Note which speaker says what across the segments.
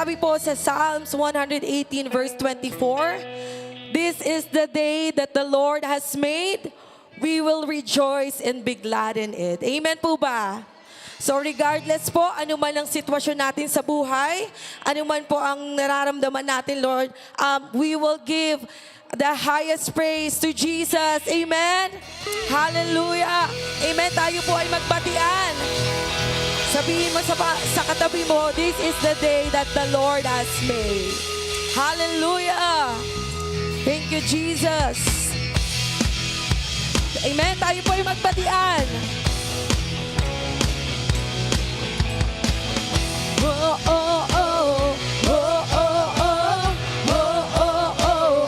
Speaker 1: Sabi po sa Psalms 118 verse 24, "This is the day that the Lord has made. We will rejoice and be glad in it." Amen po ba? So regardless po, ano man ang sitwasyon natin sa buhay, ano man po ang nararamdaman natin, Lord, we will give the highest praise to Jesus. Amen? Hallelujah. Amen. Tayo po ay magbatian. Sabihin mo sa katabi mo, this is the day that the Lord has made. Hallelujah. Thank you, Jesus. Amen. Tayo po ay magbatian. Oh, oh, oh, oh, oh, oh, oh, oh, oh.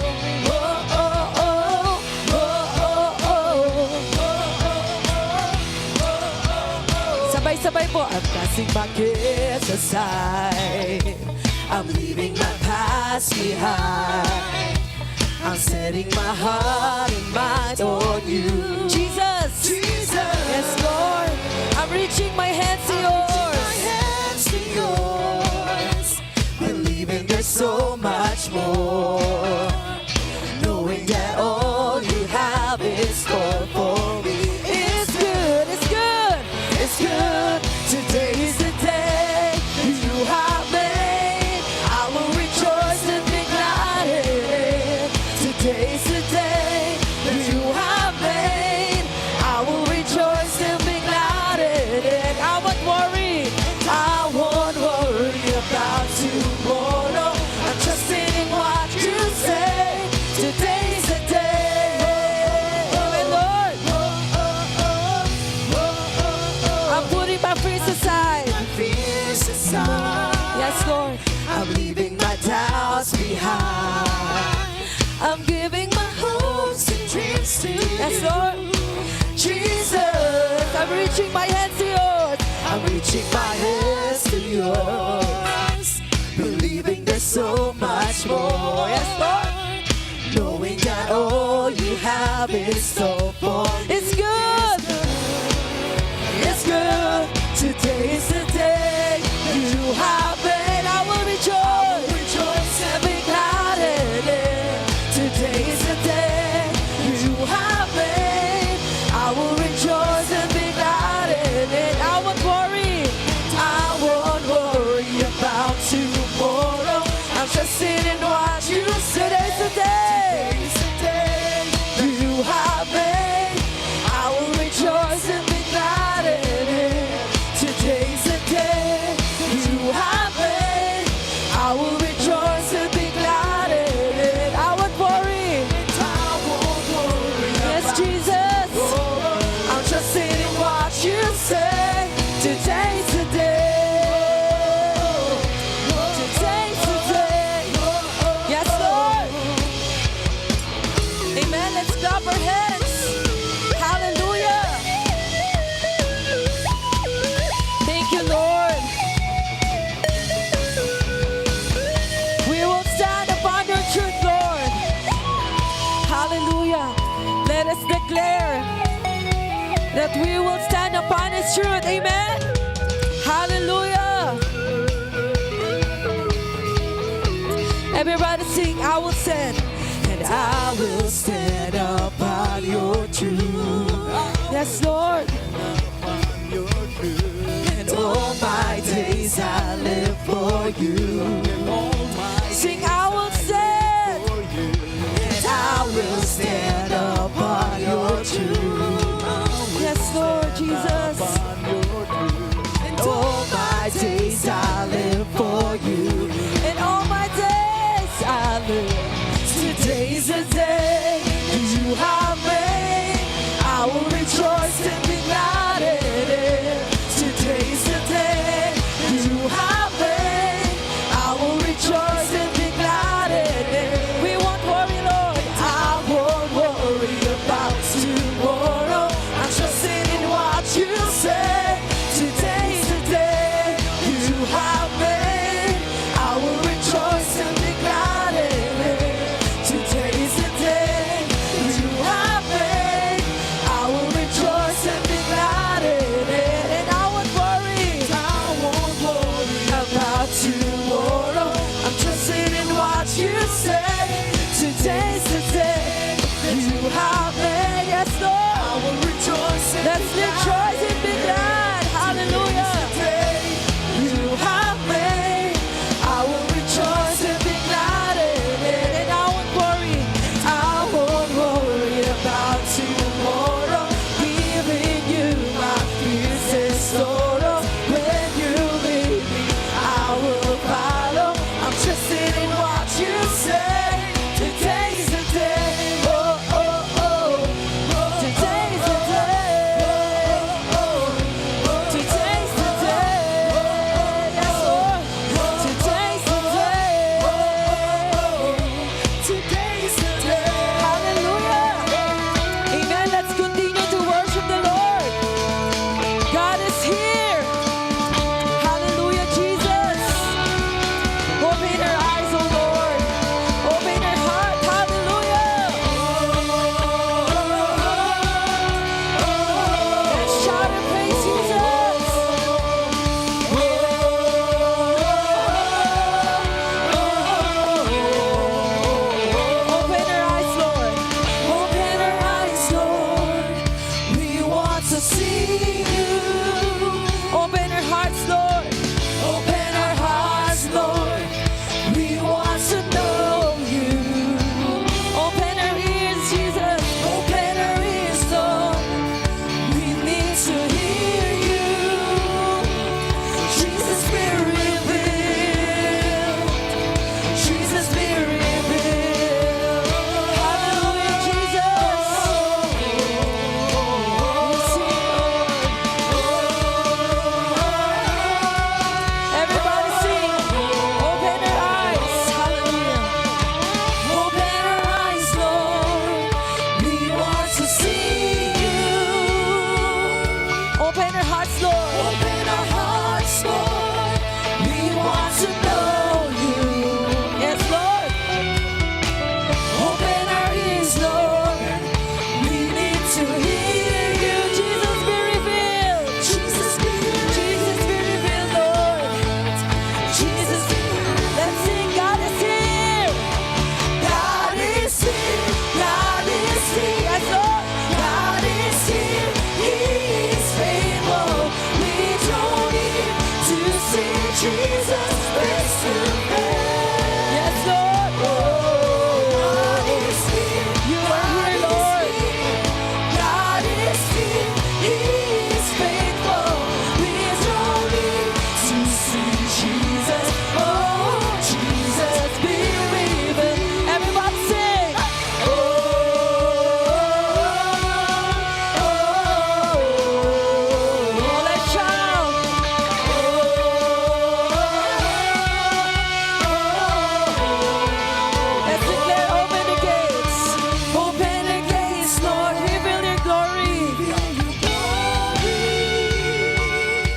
Speaker 1: Sabay-sabay po. I'm casting my cares aside. I'm leaving my past behind. I'm setting my heart and mind on you. Jesus. Jesus. Yes, Lord. I'm reaching my hands to yours. Believing there's so much more. Knowing that all you have is for me. It's good, it's good, it's good. Today is the day you have made. I will rejoice and be glad in it. Today is the day you have made. I will rejoice and be glad in it. I won't worry, I won't worry about tomorrow. I'm trusting in what you say. Today's the day. Oh, Lord. I'm putting my fears aside. Yes, Lord. I'm leaving my doubts behind. I'm giving my hopes and dreams to you. Yes, Lord. Jesus, I'm reaching my hands to yours. I'm reaching my hands to yours. Believing there's so much more. Yes, Lord. Knowing that all you have is so full. It's good. It's good. Today is the day you have made. I will rejoice. And be glad in it. Today is the day you have made. I will rejoice and be glad in it. I won't worry. I won't worry about tomorrow. I'm trusting in what you say. Today's the day you have made. I will rejoice and be glad in it. Today's the day you have made. I will rejoice and be glad in it. I won't worry. Yes, Jesus. I'm trusting in what you say. Today's the day. Today's the day. Yes, Lord. Amen. Let's clap our hands. Hallelujah. Thank you, Lord. We will stand upon your truth, Lord. Hallelujah. Let us declare that we will stand upon His truth. Amen. Hallelujah. Everybody sing, I will stand. And I will stand upon your truth. Yes, Lord. And all my days I live for you. Sing, I will stand. And I will stand upon your truth. Yes, Lord Jesus. And all my days I live for you. And all my days I live. Today's the day you have made. I will rejoice and be glad in it. Today's the day you have made. I will rejoice and be glad in it. We won't worry, Lord. I won't worry about tomorrow. I'm trusting in what you say. Today's the day you have made. I will rejoice and be glad in it. Today's the day you have Jesus face to face. Yes, Lord. God is here. You are here, Lord. God is here. He is faithful. We draw near to see Jesus. Oh, Jesus, be even. Everybody sing. Let's shout. Let's declare, open the gates. Open the gates, Lord. Reveal your glory.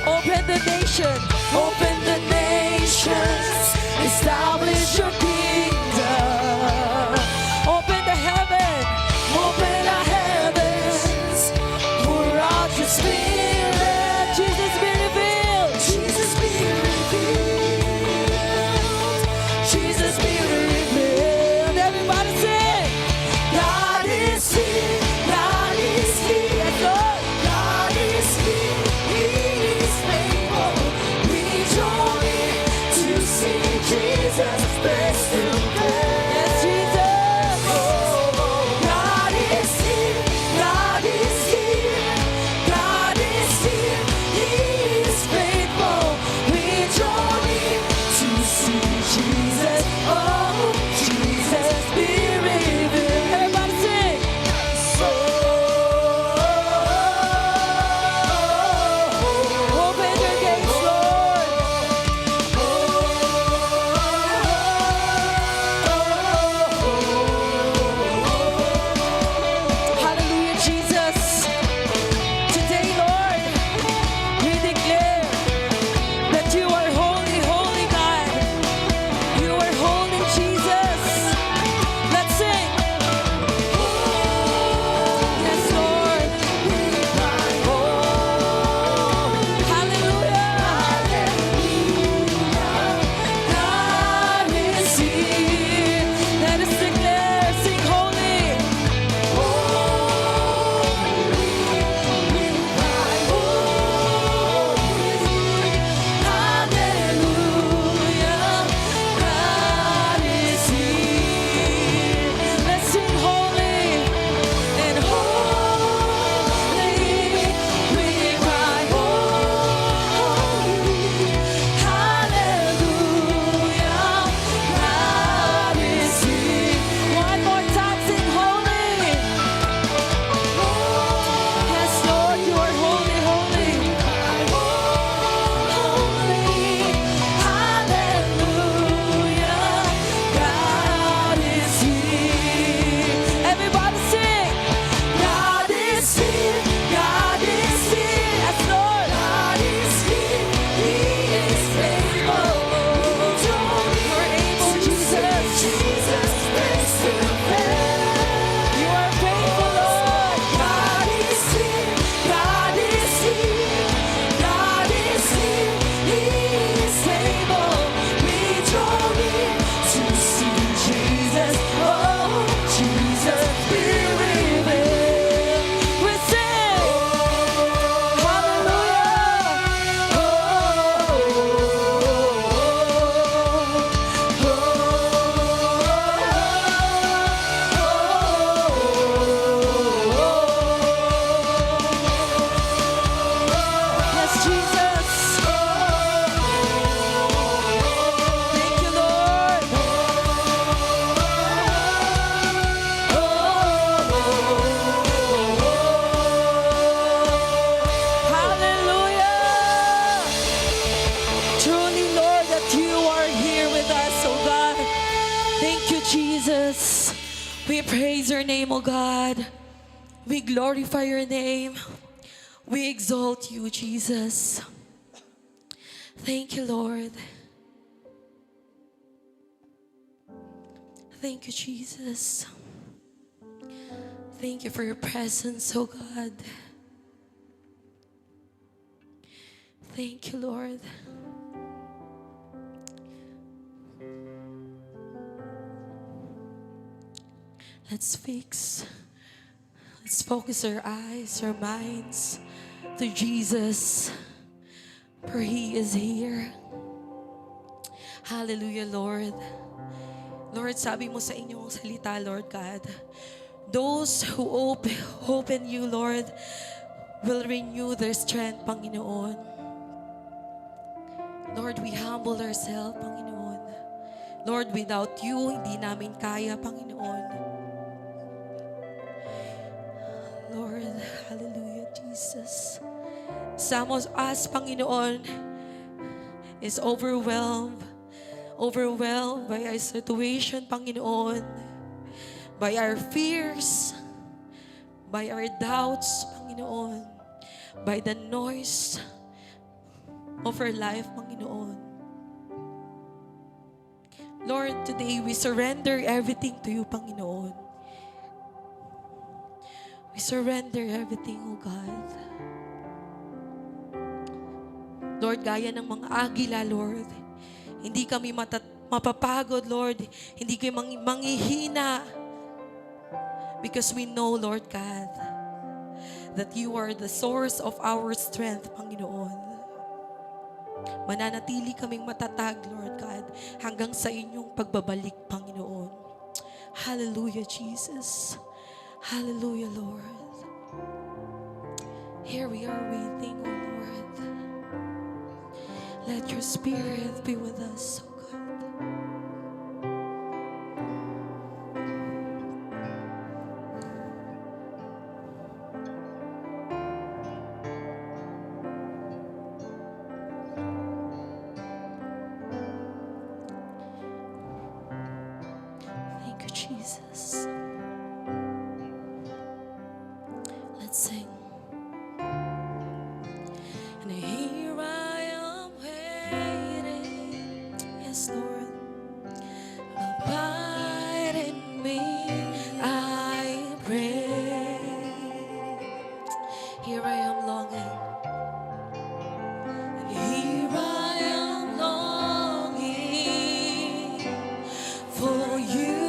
Speaker 1: Open the nation. Open the nations. Establish your kingdom. Open the heaven. Open the heavens. Pour out your spirit. Jesus be revealed. Jesus be revealed. Jesus be revealed. Everybody sing. God is here. God is here. Yes, Lord. God is here. He is faithful. We join in to see Jesus face to face. Yes, Jesus. God is here. God is here. God is here. He is faithful. We join in to see Jesus. Oh, Jesus be revealed. Everybody sing. Open your gates, Lord. Hallelujah, Jesus. Today, Lord, we declare that you are holy, holy God. You are holy, Jesus. Let's sing. Yes, Lord. Hallelujah. God is here. Let us declare, sing holy. Hallelujah. God is here. Let's sing holy and holy. We cry holy. Hallelujah. God is here. One more time, sing holy. Yes, Lord, you are holy, holy. Holy. Hallelujah. God is here. Everybody sing. God is here. God is here. Yes, Lord. God is here. He is faithful. You're able, Jesus. Jesus, face to face. You are faithful, Lord. God is here. God is here. God is here. He is able. We draw near to see Jesus. Oh, Jesus, be revealed. We sing. Yes, Jesus. Thank you, Lord. Hallelujah. Truly, Lord, that you are here with us, oh God. Thank you, Jesus. We praise your name, oh God. We glorify your name. We exalt you, Jesus. Thank you, Lord. Thank you, Jesus. Thank you for your presence, oh God. Thank you, Lord. Let's focus our eyes, our minds to Jesus, for He is here.
Speaker 2: Hallelujah, Lord. Lord, sabi mo sa inyong salita, Lord God, those who hope in you, Lord, will renew their strength, Panginoon. Lord, we humble ourselves, Panginoon. Lord, without you, hindi namin kaya, Panginoon. Lord, hallelujah, Jesus. Some of us, Panginoon, is overwhelmed by our situation, Panginoon, by our fears, by our doubts, Panginoon, by the noise of our life, Panginoon. Lord, today we surrender everything to you, Panginoon. We surrender everything, O God. Lord, gaya ng mga agila, Lord, hindi kami mapapagod, Lord. Hindi kami manghihina. Because we know, Lord God, that you are the source of our strength, Panginoon. Mananatili kaming matatag, Lord God, hanggang sa inyong pagbabalik, Panginoon. Hallelujah, Jesus. Hallelujah, Lord. Here we are waiting, O Lord. Let your Spirit be with us, O God. Thank you, Jesus. Let's sing. And here I am waiting. Yes, Lord. Abide in me, I pray. Here I am longing. And here I am longing for you.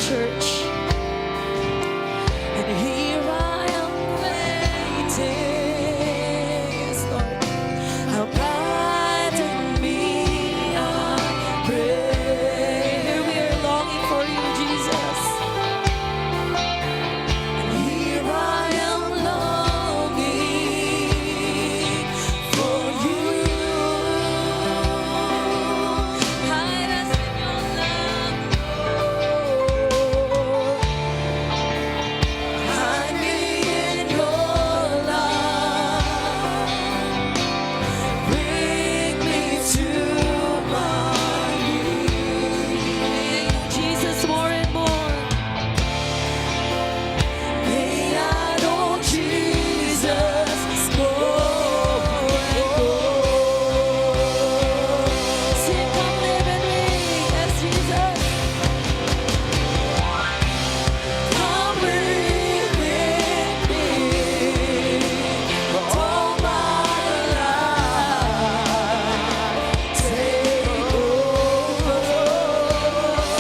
Speaker 2: church. And here I am waiting. Yes, Lord. Abandon me, I pray. Here we are longing for you, Jesus. And here I am longing for you. Hide us in your love, Lord. Hide me in your love. Bring me to my knees. Jesus, more and more. May I know Jesus more and more. Say, come live in me, yes, Jesus. Come live in me all my life. Take over.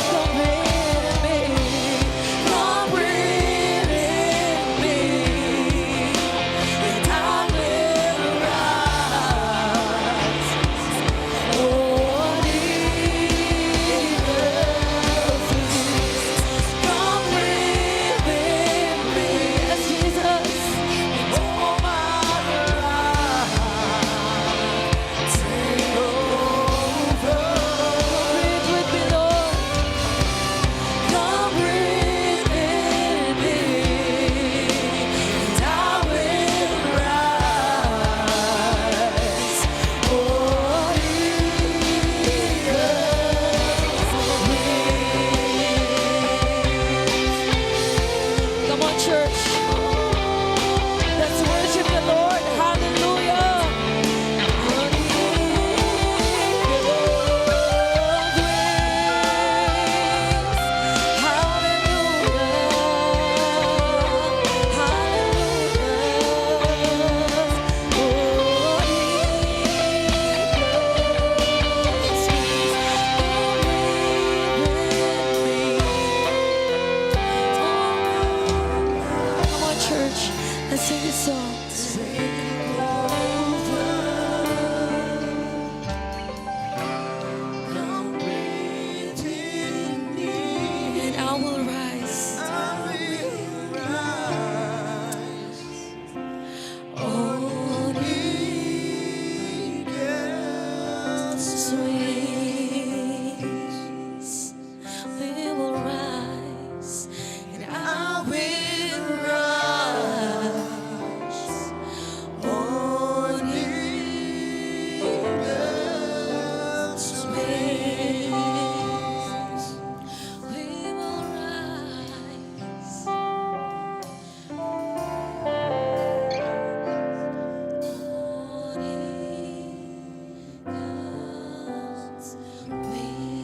Speaker 2: Come live in me. Come live in me, and I will rise. Oh, come live in me, yes, Jesus, and all my life. Take over. Breathe with me, Lord. Come breathe in me, and I will rise. Oh, come on, church. Let's worship the Lord. Hallelujah. Come on, church. Let's sing this song. And I will rise. On eagle's wings, we will rise, and I will rise. On eagle's wings, we will rise. On eagle's wings.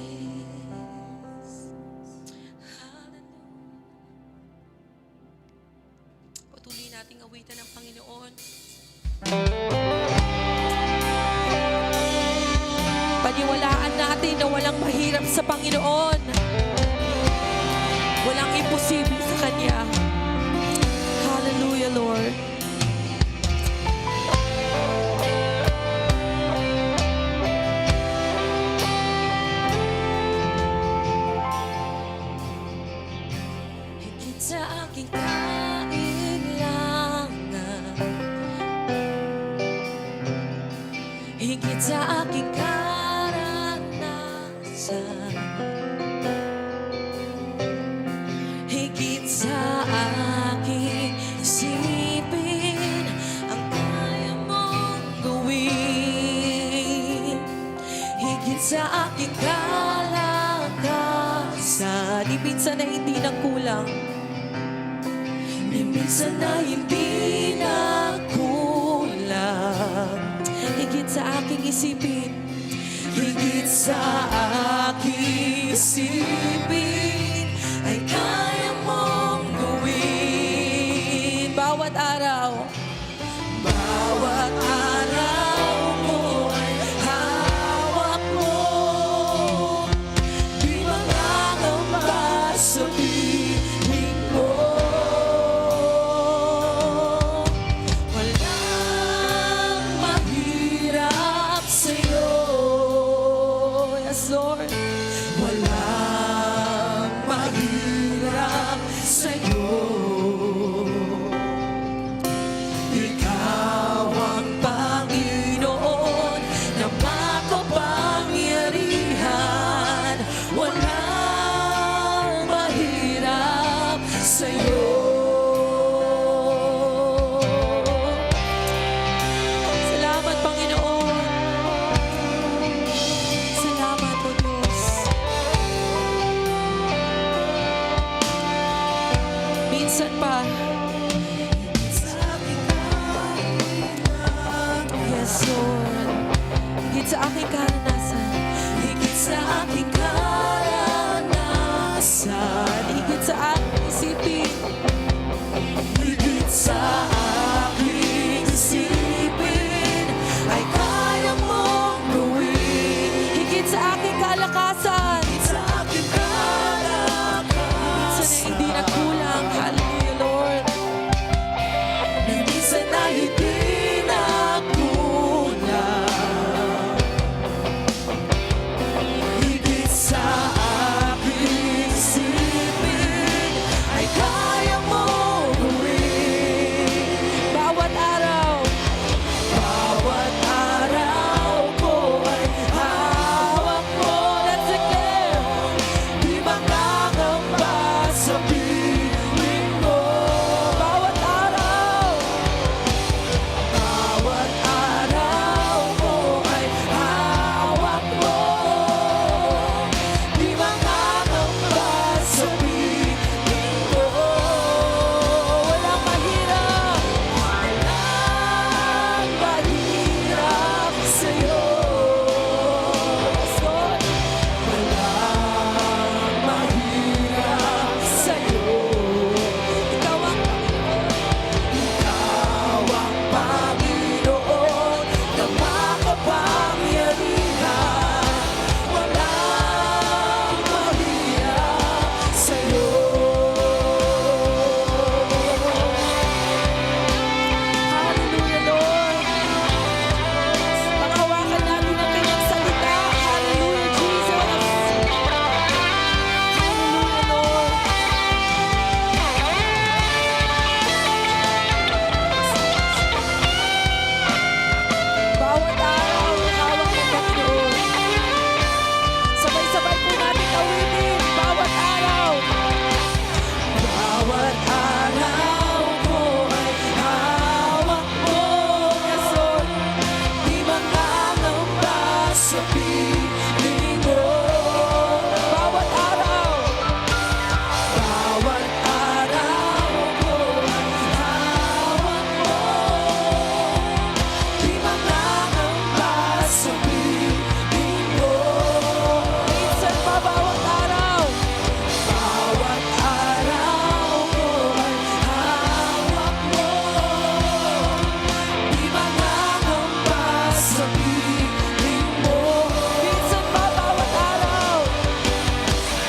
Speaker 2: Hallelujah. Patuloy nating awitan ng Panginoon. Paniwalaan natin na walang mahirap sa Panginoon. Walang imposible sa Kanya. Hallelujah, Lord. Higit sa aking kailangan, higit sa aking karanasan, higit sa aking isipin, ang kaya mong gawin. Higit sa aking kalakasan, di minsan na hindi nagkulang, di minsan na hindi nakulang. Higit sa aking isipin, higit sa aking isipin, ay kaya mong gawin. Bawat araw, bawat araw mo ay hawak mo. Di mga ngamba sabihin Higit sa aking karanasan.
Speaker 1: higit sa aking karanasan,
Speaker 2: Higit sa aking isipin.
Speaker 1: higit sa aking isipin, ay kaya mong gawin.
Speaker 2: Higit sa aking kalakasan.
Speaker 1: Higit sa aking kalakasan,
Speaker 2: Minsan na hindi nagkulang. Hallelujah, Lord.
Speaker 1: minsan na hindi nakulang. Higit sa aking isipin, ay kaya mong gawin.
Speaker 2: Bawat araw.
Speaker 1: Bawat araw ko ay hawak mo.
Speaker 2: Let's declare.
Speaker 1: Di makakamba sa piling mo.
Speaker 2: Bawat araw.
Speaker 1: Bawat araw ko ay hawak mo. Di makakamba sa piling mo.
Speaker 2: Walang mahirap.
Speaker 1: Walang mahirap sa'yo.
Speaker 2: Yes, Lord.
Speaker 1: Walang mahirap sa'yo.
Speaker 2: Ikaw ang
Speaker 1: Ikaw ang Panginoon na makapangyarihan. Walang mahirap sa'yo.
Speaker 2: Hallelujah, Lord. Panghawakan natin ang kanyang salita. Hallelujah, Jesus. Hallelujah, Lord. Bawat araw, hawak ng Panginoon. Sabay-sabay po natin awitin. Bawat araw.
Speaker 1: Bawat araw ko ay hawak mo.
Speaker 2: Yes, Lord.
Speaker 1: Di makakamba sa piling mo.
Speaker 2: Bawat araw.
Speaker 1: Bawat araw ko ay hawak mo. Di makakamba sa piling mo.
Speaker 2: Minsan pa bawat araw.
Speaker 1: Bawat araw ko ay hawak mo. Di makakamba sa piling mo.
Speaker 2: Minsan pa bawat araw.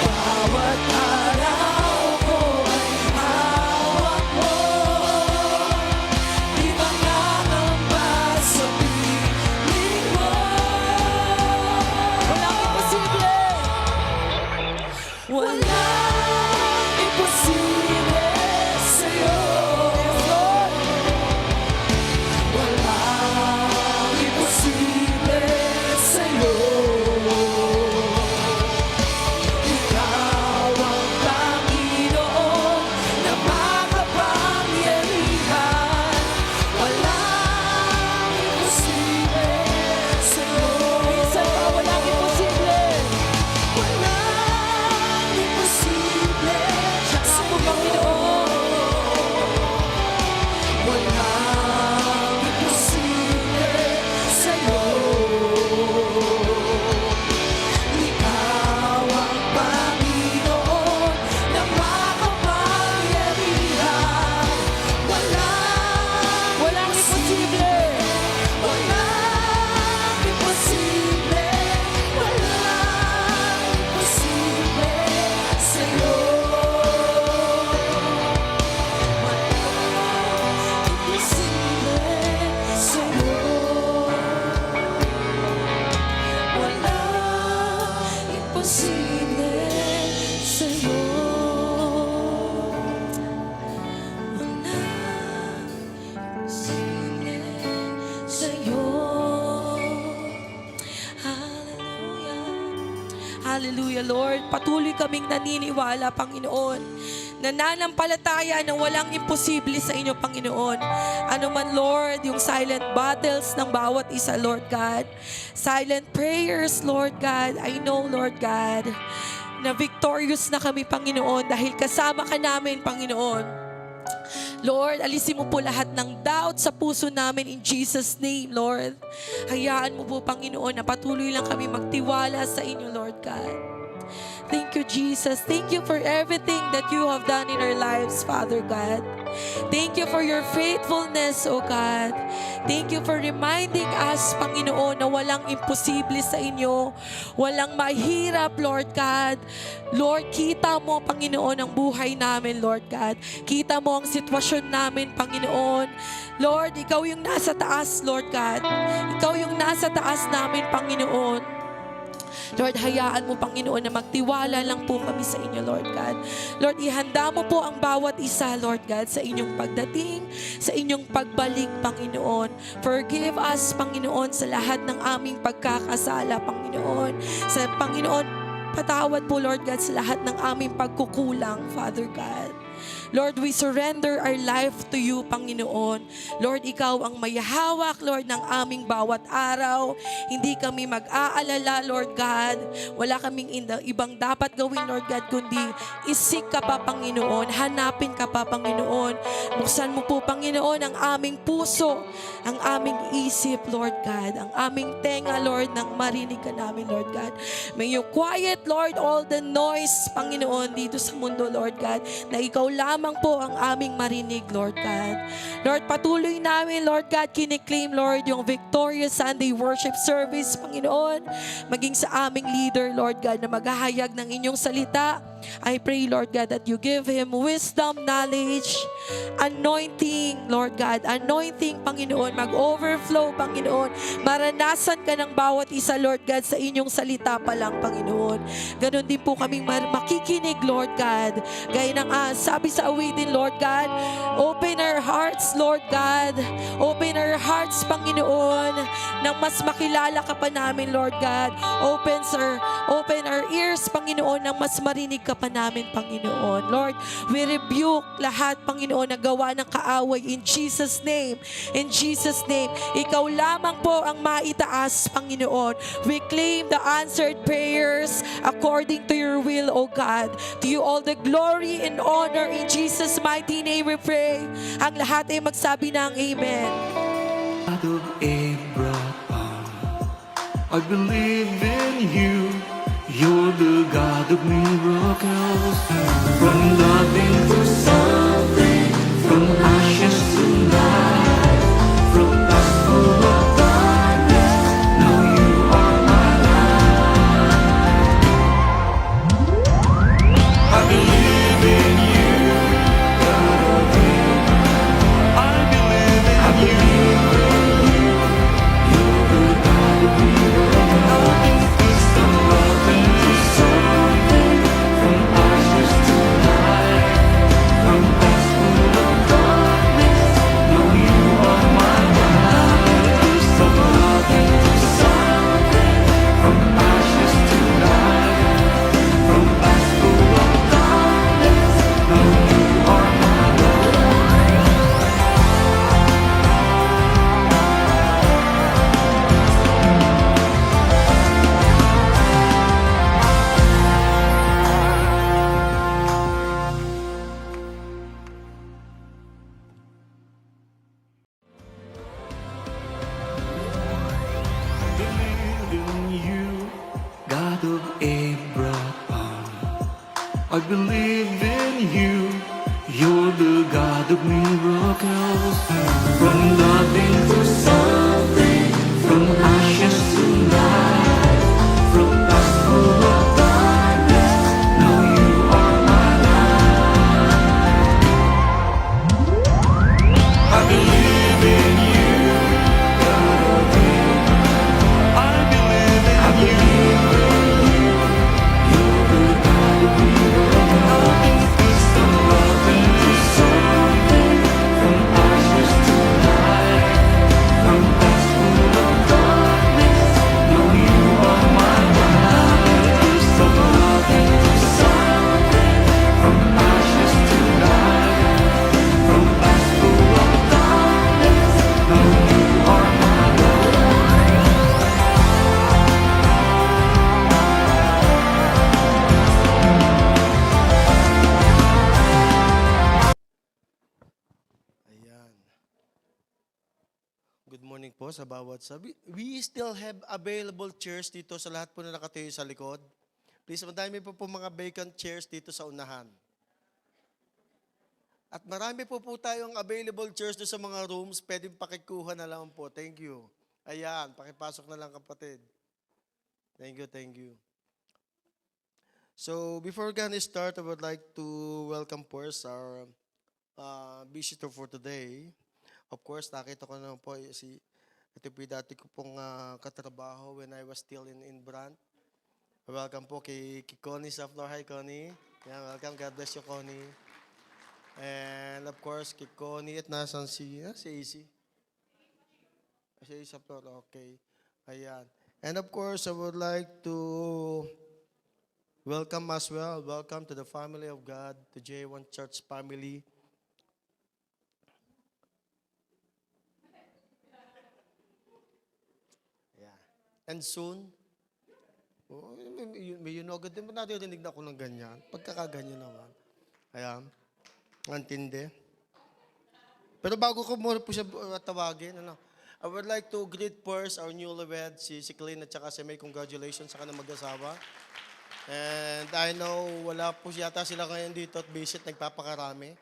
Speaker 1: Bawat araw ko ay hawak mo. Di makakamba sa piling mo.
Speaker 2: Walang imposible.
Speaker 1: Walang imposible sa'yo.
Speaker 2: Yes, Lord.
Speaker 1: Walang imposible sa'yo. Ikaw ang Panginoon na makapangyarihan. Walang imposible sa'yo.
Speaker 2: Minsan pa walang imposible.
Speaker 1: Walang imposible
Speaker 2: Siya nga po, Panginoon.
Speaker 1: Walang imposible sa'yo. Ikaw ang Panginoon na makapangyarihan.
Speaker 2: Walang imposible.
Speaker 1: Walang imposible. Walang imposible sa'yo. Walang imposible sa'yo. Walang imposible sa'yo.
Speaker 2: Hallelujah. Hallelujah, Lord. Patuloy kaming naniniwala, Panginoon. Nananampalataya na walang imposible sa inyo, Panginoon. Ano man, Lord, yung silent battles ng bawat isa, Lord God. Silent prayers, Lord God. I know, Lord God, na victorious na kami, Panginoon, dahil kasama ka namin, Panginoon. Lord, alisin mo po lahat ng doubt sa puso namin in Jesus' name, Lord. Hayaan mo po, Panginoon, na patuloy lang kami magtiwala sa inyo, Lord God. Thank you, Jesus. Thank you for everything that you have done in our lives, Father God. Thank you for your faithfulness, O God. Thank you for reminding us, Panginoon, na walang imposible sa inyo. Walang mahirap, Lord God. Lord, kita mo, Panginoon, ang buhay namin, Lord God. Kita mo ang sitwasyon namin, Panginoon. Lord, Ikaw yung nasa taas, Lord God. Ikaw yung nasa taas namin, Panginoon. Lord, hayaan mo, Panginoon, na magtiwala lang po kami sa inyo, Lord God. Lord, ihanda mo po ang bawat isa, Lord God, sa inyong pagdating, sa inyong pagbalik, Panginoon. Forgive us, Panginoon, sa lahat ng aming pagkakasala, Panginoon. Sa Panginoon, patawad po, Lord God, sa lahat ng aming pagkukulang, Father God. Lord, we surrender our life to you, Panginoon. Lord, Ikaw ang may hawak, Lord, ng aming bawat araw. Hindi kami mag-aalala, Lord God. Wala kaming ibang dapat gawin, Lord God, kundi isik ka pa, Panginoon. Hanapin ka pa, Panginoon. Buksan mo po, Panginoon, ang aming puso, ang aming isip, Lord God. Ang aming tenga, Lord, nang marinig ka namin, Lord God. May you quiet, Lord, all the noise, Panginoon, dito sa mundo, Lord God, na Ikaw lamang po ang aming marinig, Lord God. Lord, patuloy namin, Lord God, kiniklaim, Lord, yung Victorious Sunday Worship Service, Panginoon, maging sa aming leader, Lord God, na maghahayag ng inyong salita. I pray, Lord God, that you give him wisdom, knowledge, anointing, Lord God. Anointing, Panginoon, mag-overflow, Panginoon. Maranasan ka ng bawat isa, Lord God, sa inyong salita pa lang, Panginoon. Ganon din po kaming makikinig, Lord God. Gaya ng sabi sa awitin, Lord God, open our hearts, Lord God. Open our hearts, Panginoon, nang mas makilala ka pa namin, Lord God. Open our ears, Panginoon, nang mas marinig ka pa namin, Panginoon. Lord, we rebuke lahat, Panginoon, na gawa ng kaaway in Jesus' name. In Jesus' name. Ikaw lamang po ang maitaas, Panginoon. We claim the answered prayers according to your will, O God. To you all the glory and honor in Jesus' mighty name we pray. Ang lahat ay magsabi ng Amen.
Speaker 3: God of Abraham, I believe in you. You're the God of miracles. From nothing to something, from ashes to life, from past full of darkness, now you are my light. I believe in you, God of Abraham. I believe in you. You're the God of miracles. Nothing to something, from ashes to life, from past full of darkness, now you are my light. From nothing to something, from ashes to life, from past full of darkness, now you are my light. Believe in you, God of Abraham. I believe in you. You're the God of miracles. From nothing to something, from ashes to life, from past full of darkness, now you are my light. I believe in you, God of Abraham. I believe in you. You're the God of miracles. Nothing to something, from
Speaker 4: po sa bawat sabi. We still have available chairs dito sa lahat po na nakatayo sa likod. Please, madami po mga vacant chairs dito sa unahan. At marami po tayong available chairs doon sa mga rooms. Pwedeng pakikuha na lang po. Thank you. Ayan, pakipasok na lang kapatid. Thank you, thank you. So, before we're gonna start, I would like to welcome first our visitor for today. Of course, nakita ko naman po ito po yung dati ko pong katrabaho when I was still in Brand. Welcome po kay Connie Saflor. Hi, Connie. Yeah, welcome. God bless you, Connie. And of course, kay Connie at nasan si AC. Si AC Saflor, okay. Ayan. And of course, I would like to welcome as well. Welcome to the family of God, the J1 Church family. Yeah. And soon, may agad din. Naririnig na ako ng ganyan. Pagkakaganyan naman. Ayan. Antindi. Pero bago ko muna po siya tawagin, I would like to greet first our newlywed, si Clean at saka si May. Congratulations sa kanilang mag-asawa. And I know, wala po yata sila ngayon dito at visit, nagpapakarami.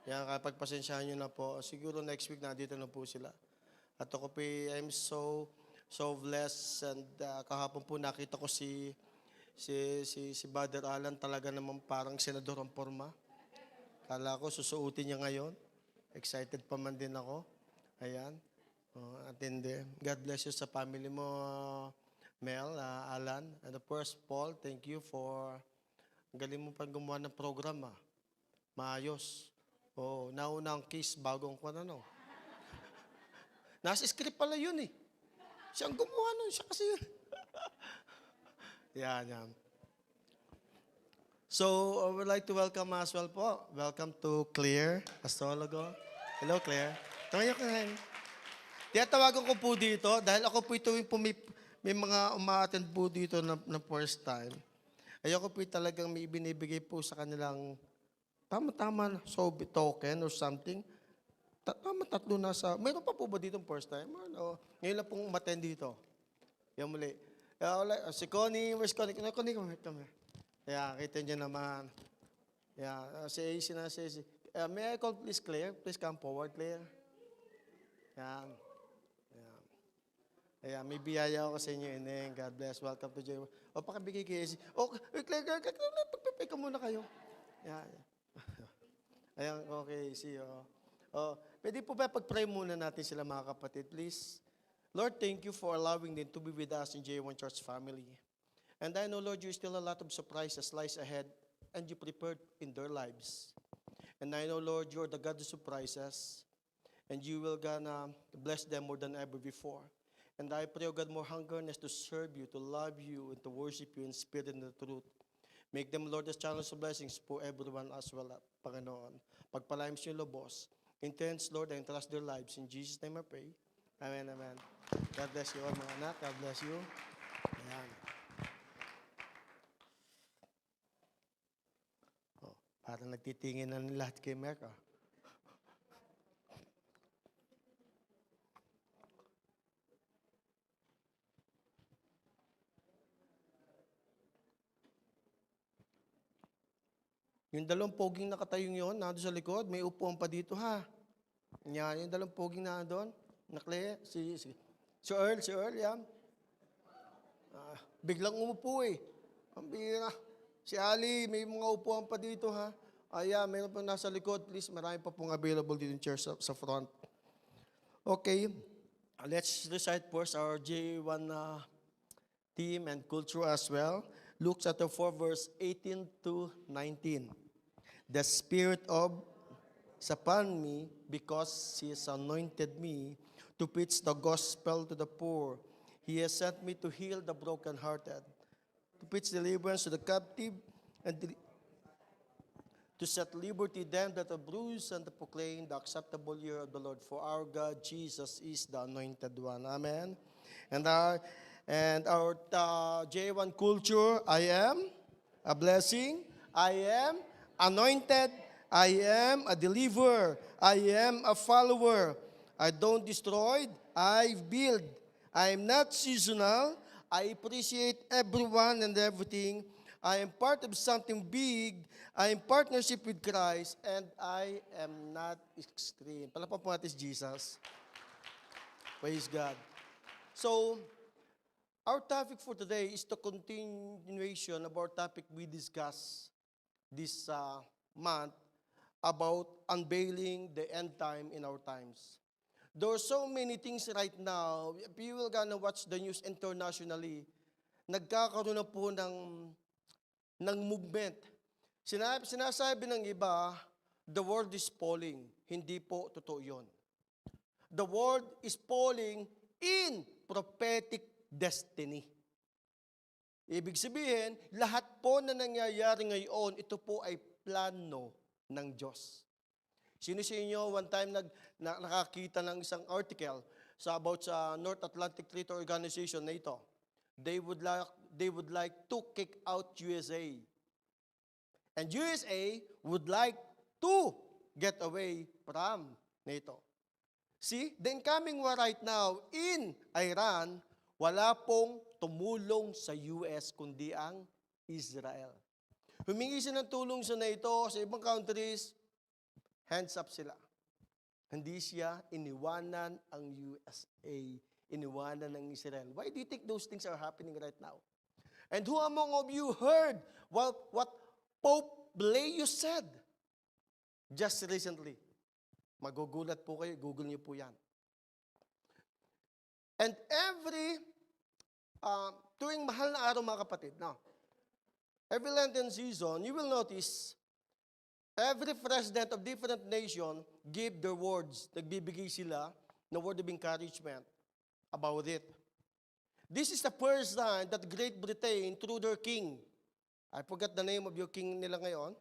Speaker 4: Yan, kapag pasensyahan nyo na po, siguro next week nandito na po sila. At ako po, I'm so blessed. And kahapon po nakita ko si Brother Alan, talaga naman parang senador ang forma. Kala ko susuotin niya ngayon. Excited pa man din ako. Ayan. Atindi. God bless you sa family mo, Mel, Alan. And of course, Paul, thank you for galing mo pang gumawa ng program. Maayos. Nauna ang kiss bagong ko ano. Nasa script pala yun eh. Siyang gumawa nun. Siya kasi yun. Yan. So, I would like to welcome as well po. Welcome to Claire Astrologo. Hello, Claire. Tumayo ka ngayon. Tiyatawagan ko po dito dahil ako po ito yung may mga umaattend po dito na first time. Ayoko po talagang may binibigay po sa kanilang tama-tama token or something. Tatlo na sa... Mayroon pa po ba dito first time? Ngayon lang pong umattend dito. Yan muli. Si Connie, where's Connie? Connie, come here. Yeah, kita niyo naman. Yeah, si AC na si AC. May I call please Claire? Please come forward, Claire. Yan. Ayan, may biyaya ako sa inyo, Ineng. God bless. Welcome to J1. Pakabigay kay AC. Claire, pagpipay ka muna kayo. Yan. Ayan, okay, see you. Pwede po ba pag-pray muna natin sila mga kapatid, please? Lord, thank you for allowing them to be with us in J1 Church family. And I know, Lord, you still a lot of surprises lies ahead and you prepared in their lives. And I know, Lord, you're the God of surprises and you will gonna bless them more than ever before. And I pray, O God, more hungerness to serve you, to love you, and to worship you in spirit and the truth. Make them, Lord, as channels of blessings for everyone as well, Panginoon. Pagpalaim siyo, Lobos. Intense, Lord, and trust their lives. In Jesus' name I pray. Amen, amen. God bless you all, mga anak. God bless you. Ayan. Parang nagtitingin na lahat kay Merka. Yung dalawang poging nakatayong yun, nandun sa likod, may upuan pa dito ha. Yan, yung dalawang poging na doon, nakle, si Earl, yan. Biglang umupo eh. Ang bira. Si Ali, may mga upuan pa dito ha. Ayan, mayroon pa nasa likod, please. Marami pa pong available dito yung chairs sa front. Okay, let's recite first our J1 theme and culture as well. Luke chapter 4, verse 18 to 19. The Spirit of is upon me because He has anointed me to preach the gospel to the poor. He has sent me to heal the brokenhearted, to preach deliverance to the captive, and to set liberty them that are bruised, and to proclaim the acceptable year of the Lord. For our God, Jesus, is the anointed one. Amen. And our J1 culture, I am a blessing, I am anointed, I am a deliverer, I am a follower. I don't destroy, I build. I am not seasonal. I appreciate everyone and everything. I am part of something big. I am partnership with Christ. And I am not extreme. Palapan po natin si Jesus. Praise God. So, our topic for today is the continuation of our topic we discussed this month about unveiling the end time in our times. There are so many things right now. If you will gonna watch the news internationally, nagkakaroon na po ng movement. Sinasabi ng iba, the world is falling. Hindi po totoo yun. The world is falling in prophetic destiny. Ibig sabihin, lahat po na nangyayari ngayon, ito po ay plano ng Diyos. Sino sa inyo one time nakakita ng isang article about sa North Atlantic Treaty Organization na ito? They would like to kick out USA. And USA would like to get away from NATO. See, the incoming war right now in Iran, wala pong tumulong sa US kundi ang Israel. Humingi siya ng tulong sa NATO, sa ibang countries, hands up sila. Hindi siya iniwanan ang USA, iniwanan ng Israel. Why do you think those things are happening right now? And who among of you heard what Pope Leo said just recently? Magugulat po kayo, Google niyo po yan. And tuwing mahal na araw mga kapatid, every Lenten season, you will notice, every president of different nation give their words. Nagbibigay sila ng word of encouragement about it. This is the first time that Great Britain, through their king, I forgot the name of your king nila ngayon.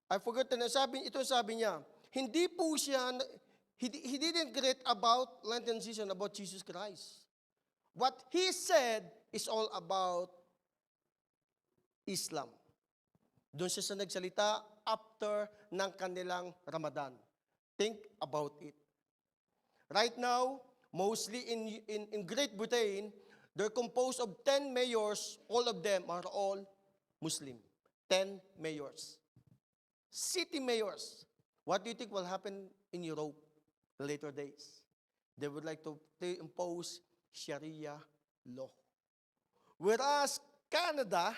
Speaker 4: I forgot the name. Sabi niya, hindi po siya, he didn't great about Lenten season, about Jesus Christ. What he said is all about Islam. Doon siya sa nagsalita after ng kanilang Ramadan. Think about it. Right now, mostly in Great Britain, they're composed of 10 mayors. All of them are all Muslim. 10 mayors. City mayors. What do you think will happen in Europe in later days? They would like to impose Sharia law. Whereas Canada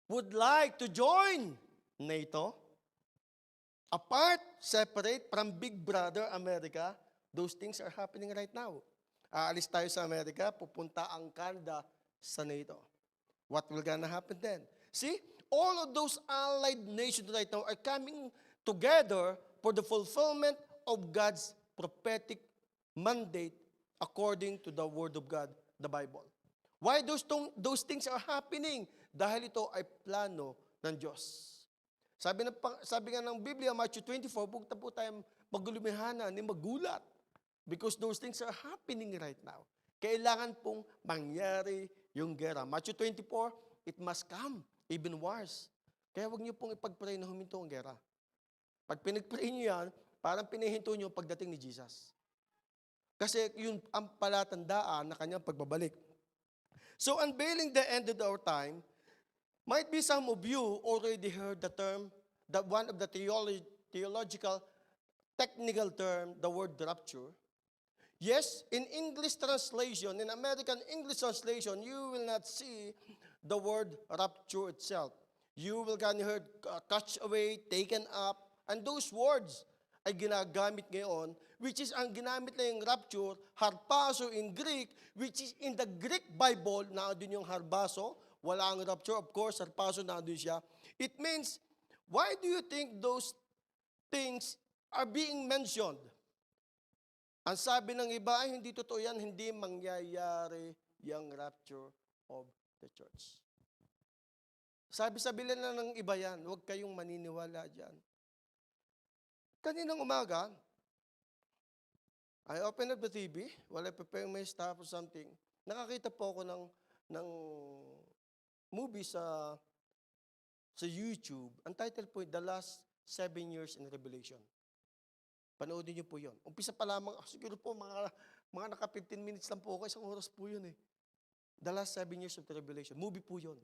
Speaker 4: would like to join NATO, apart, separate from Big Brother America. Those things are happening right now. Aalis tayo sa Amerika, pupunta ang Canada sa NATO. What will gonna happen then? See, all of those allied nations right now are coming together for the fulfillment of God's prophetic mandate according to the Word of God, the Bible. Why those things are happening? Dahil ito ay plano ng Diyos. Sabi nga ng Biblia, Matthew 24, huwag na po tayo magulumihanan, ni magulat. Because those things are happening right now. Kailangan pong mangyari yung gera. Matthew 24, it must come, even wars. Kaya huwag niyo pong ipag-pray na huminto ang gera. Pag pinag-pray niyo yan, parang pinihinto niyo pagdating ni Jesus. Kasi yun ang palatandaan na kanyang pagbabalik. So unveiling the end of our time, might be some of you already heard the term, that one of the theological, technical term, the word rapture. Yes, in English translation, in American English translation, you will not see the word rapture itself. You will hear catch away, taken up, and those words ay ginagamit ngayon, which is ang ginamit na yung rapture, harpazo in Greek, which is in the Greek Bible, naandun yung harpazo, wala ang rapture, of course, harpazo naandun siya. It means, why do you think those things are being mentioned? Ang sabi ng iba ay hindi totoo yan, hindi mangyayari yung rapture of the church. Sabi-sabi lang ng iba yan, huwag kayong maniniwala dyan. Kaninang umaga, I opened up the TV while I preparing my stuff or something. Nakakita po ako ng movie sa YouTube. Ang title po, The Last 7 Years in Revelation. Panoodin niyo po yun. Umpisa pa lamang, siguro po, mga naka 15 minutes lang po ako, isang oras po yun eh. The Last 7 Years of Tribulation. Movie po yun.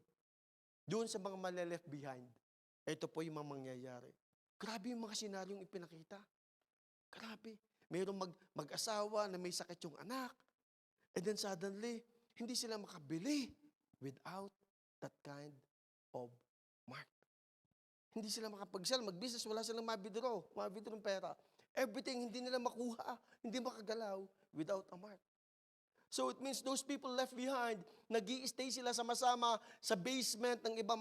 Speaker 4: Doon sa mga left behind, ito po yung mga mangyayari. Grabe yung mga senaryong ipinakita. Grabe. Mayroong mag-asawa na may sakit yung anak. And then suddenly, hindi sila makabili without that kind of mark. Hindi sila makapag-sell, mag-business, wala silang ma-withdraw ng pera. Everything hindi nila makuha, hindi makagalaw without a mark. So it means those people left behind, nag-i-stay sila sama-sama sa basement ng ibang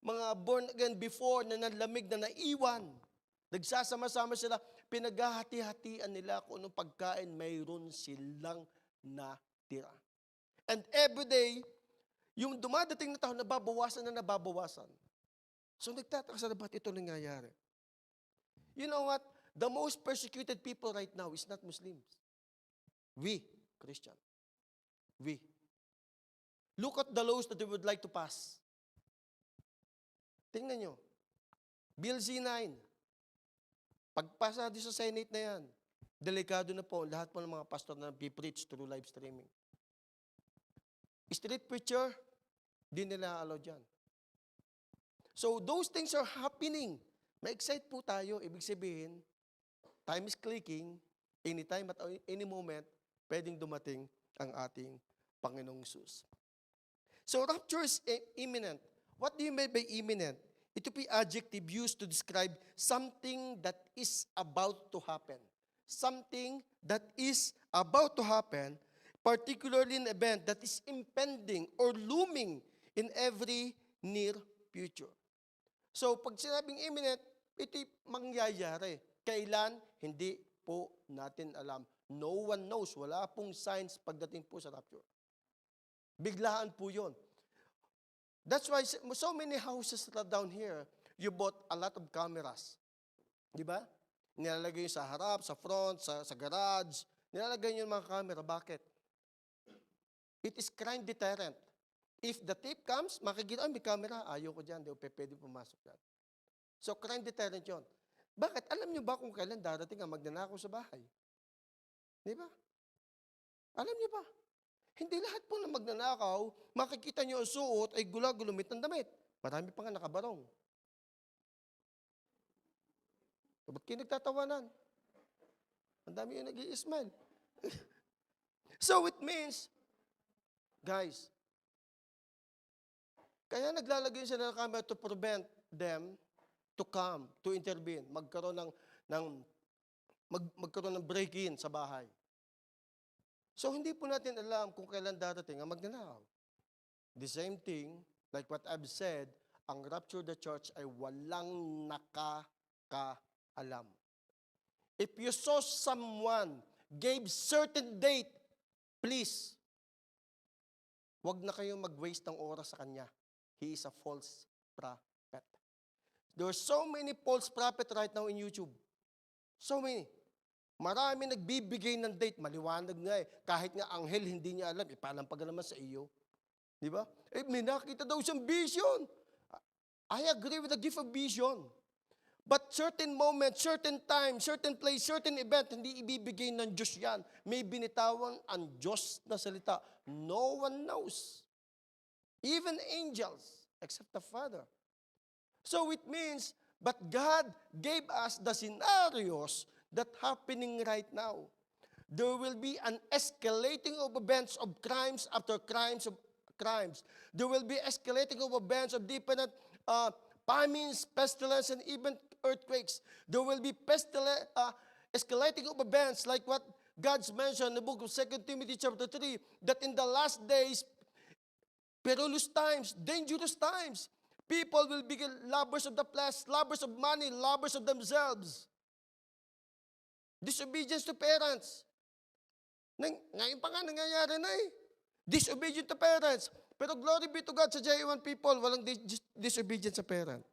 Speaker 4: mga born again before na nanlamig na naiwan. Nagsasama-sama sila, pinaghahati-hatian nila kung anong pagkain mayroon silang natira. And every day, yung dumadating na tao, nababawasan. So nagtataka sa ba't ito nangyayari? You know what? The most persecuted people right now is not Muslims. We, Christian. We. Look at the laws that they would like to pass. Tingnan nyo. Bill Z9. Pagpasa di sa Senate na yan, delikado na po lahat po ng mga pastor na be-preach through live streaming. Street preacher, di nila allow dyan. So those things are happening. Ma-excite po tayo. Ibig sabihin, time is clicking. Anytime at any moment, pwedeng dumating ang ating Panginoong Hesus. So rapture is imminent. What do you mean by imminent? Ito po yung adjective used to describe something that is about to happen. Something that is about to happen, particularly an event that is impending or looming in every near future. So, pag sinabing imminent, ito'y mangyayari. Kailan? Hindi po natin alam. No one knows. Wala pong signs pagdating po sa rapture. Biglaan po yun. That's why so many houses down here, you bought a lot of cameras. Di ba? Nilalagay sa harap, sa front, sa garage. Nilalagay nyo yung mga camera. Bakit? It is crime deterrent. If the thief comes, makikita, may camera, ayaw ko dyan, di ko pwede pumasok dyan. So, crime deterrent yun. Bakit? Alam nyo ba kung kailan darating ang magnanakaw sa bahay? Di ba? Alam nyo ba? Hindi lahat po na magnanakaw, makikita nyo ang suot ay gulagulumit ng damit. Marami pa nga nakabarong. Ba't kayo nagtatawanan? Ang dami yung nag-i-smile. So it means, guys, kaya naglalagay sila ng camera to prevent them to come, to intervene, magkaroon ng break-in sa bahay. So hindi po natin alam kung kailan darating ang magnanakaw. The same thing, like what I've said, ang rapture of the church ay walang nakakaalam. If you saw someone gave certain date, please, wag na kayong mag-waste ng oras sa kanya. He is a false prophet. There are so many false prophets right now in YouTube. So many. Marami nagbibigay ng date, maliwanag nga eh. Kahit nga anghel, hindi niya alam, ipalampagan naman sa iyo. Di ba? Eh, may nakita daw siyang vision. I agree with the gift of vision. But certain moment, certain time, certain place, certain event, hindi ibibigay ng Diyos yan. May binitawan ang Diyos na salita. No one knows. Even angels, except the Father. So it means, but God gave us the scenarios that happening right now. There will be an escalating of events of crimes after crimes of crimes. There will be escalating of events of different famines, pestilence, and even earthquakes. There will be escalating of events like what God's mentioned in the book of 2 Timothy chapter 3, that in the last days, perilous times, dangerous times, people will be lovers of the flesh, lovers of money, lovers of themselves. Disobedience to parents. Ngayon pa nga nangyayari na eh. Disobedient to parents. Pero glory be to God, sa J1 people, walang disobedient sa parent.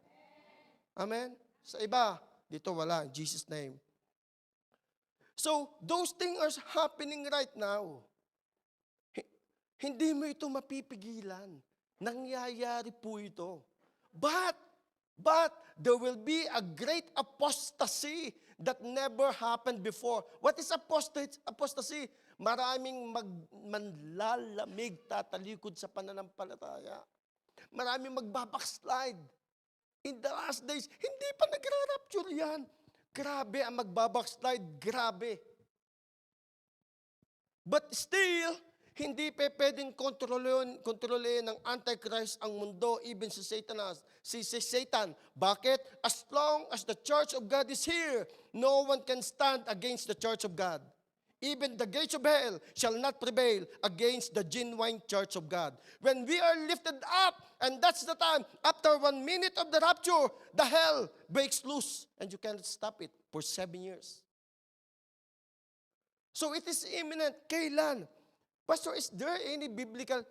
Speaker 4: Amen? Sa iba, dito wala, in Jesus' name. So, those things are happening right now. Hindi mo ito mapipigilan. Nangyayari po ito. But, But there will be a great apostasy that never happened before. What is apostasy? Maraming manlalamig, tatalikod sa pananampalataya. Maraming magbabackslide. In the last days, hindi pa nagra-rapture yan. Grabe ang magbabackslide, grabe. But still, hindi pa pwedeng kontrolin ng Antichrist ang mundo, even si Satan. Bakit? As long as the church of God is here, no one can stand against the church of God. Even the gates of hell shall not prevail against the genuine church of God. When we are lifted up, and that's the time, after 1 minute of the rapture, the hell breaks loose, and you cannot stop it for 7 years. So it is imminent. Kailan? Pastor, is there any biblical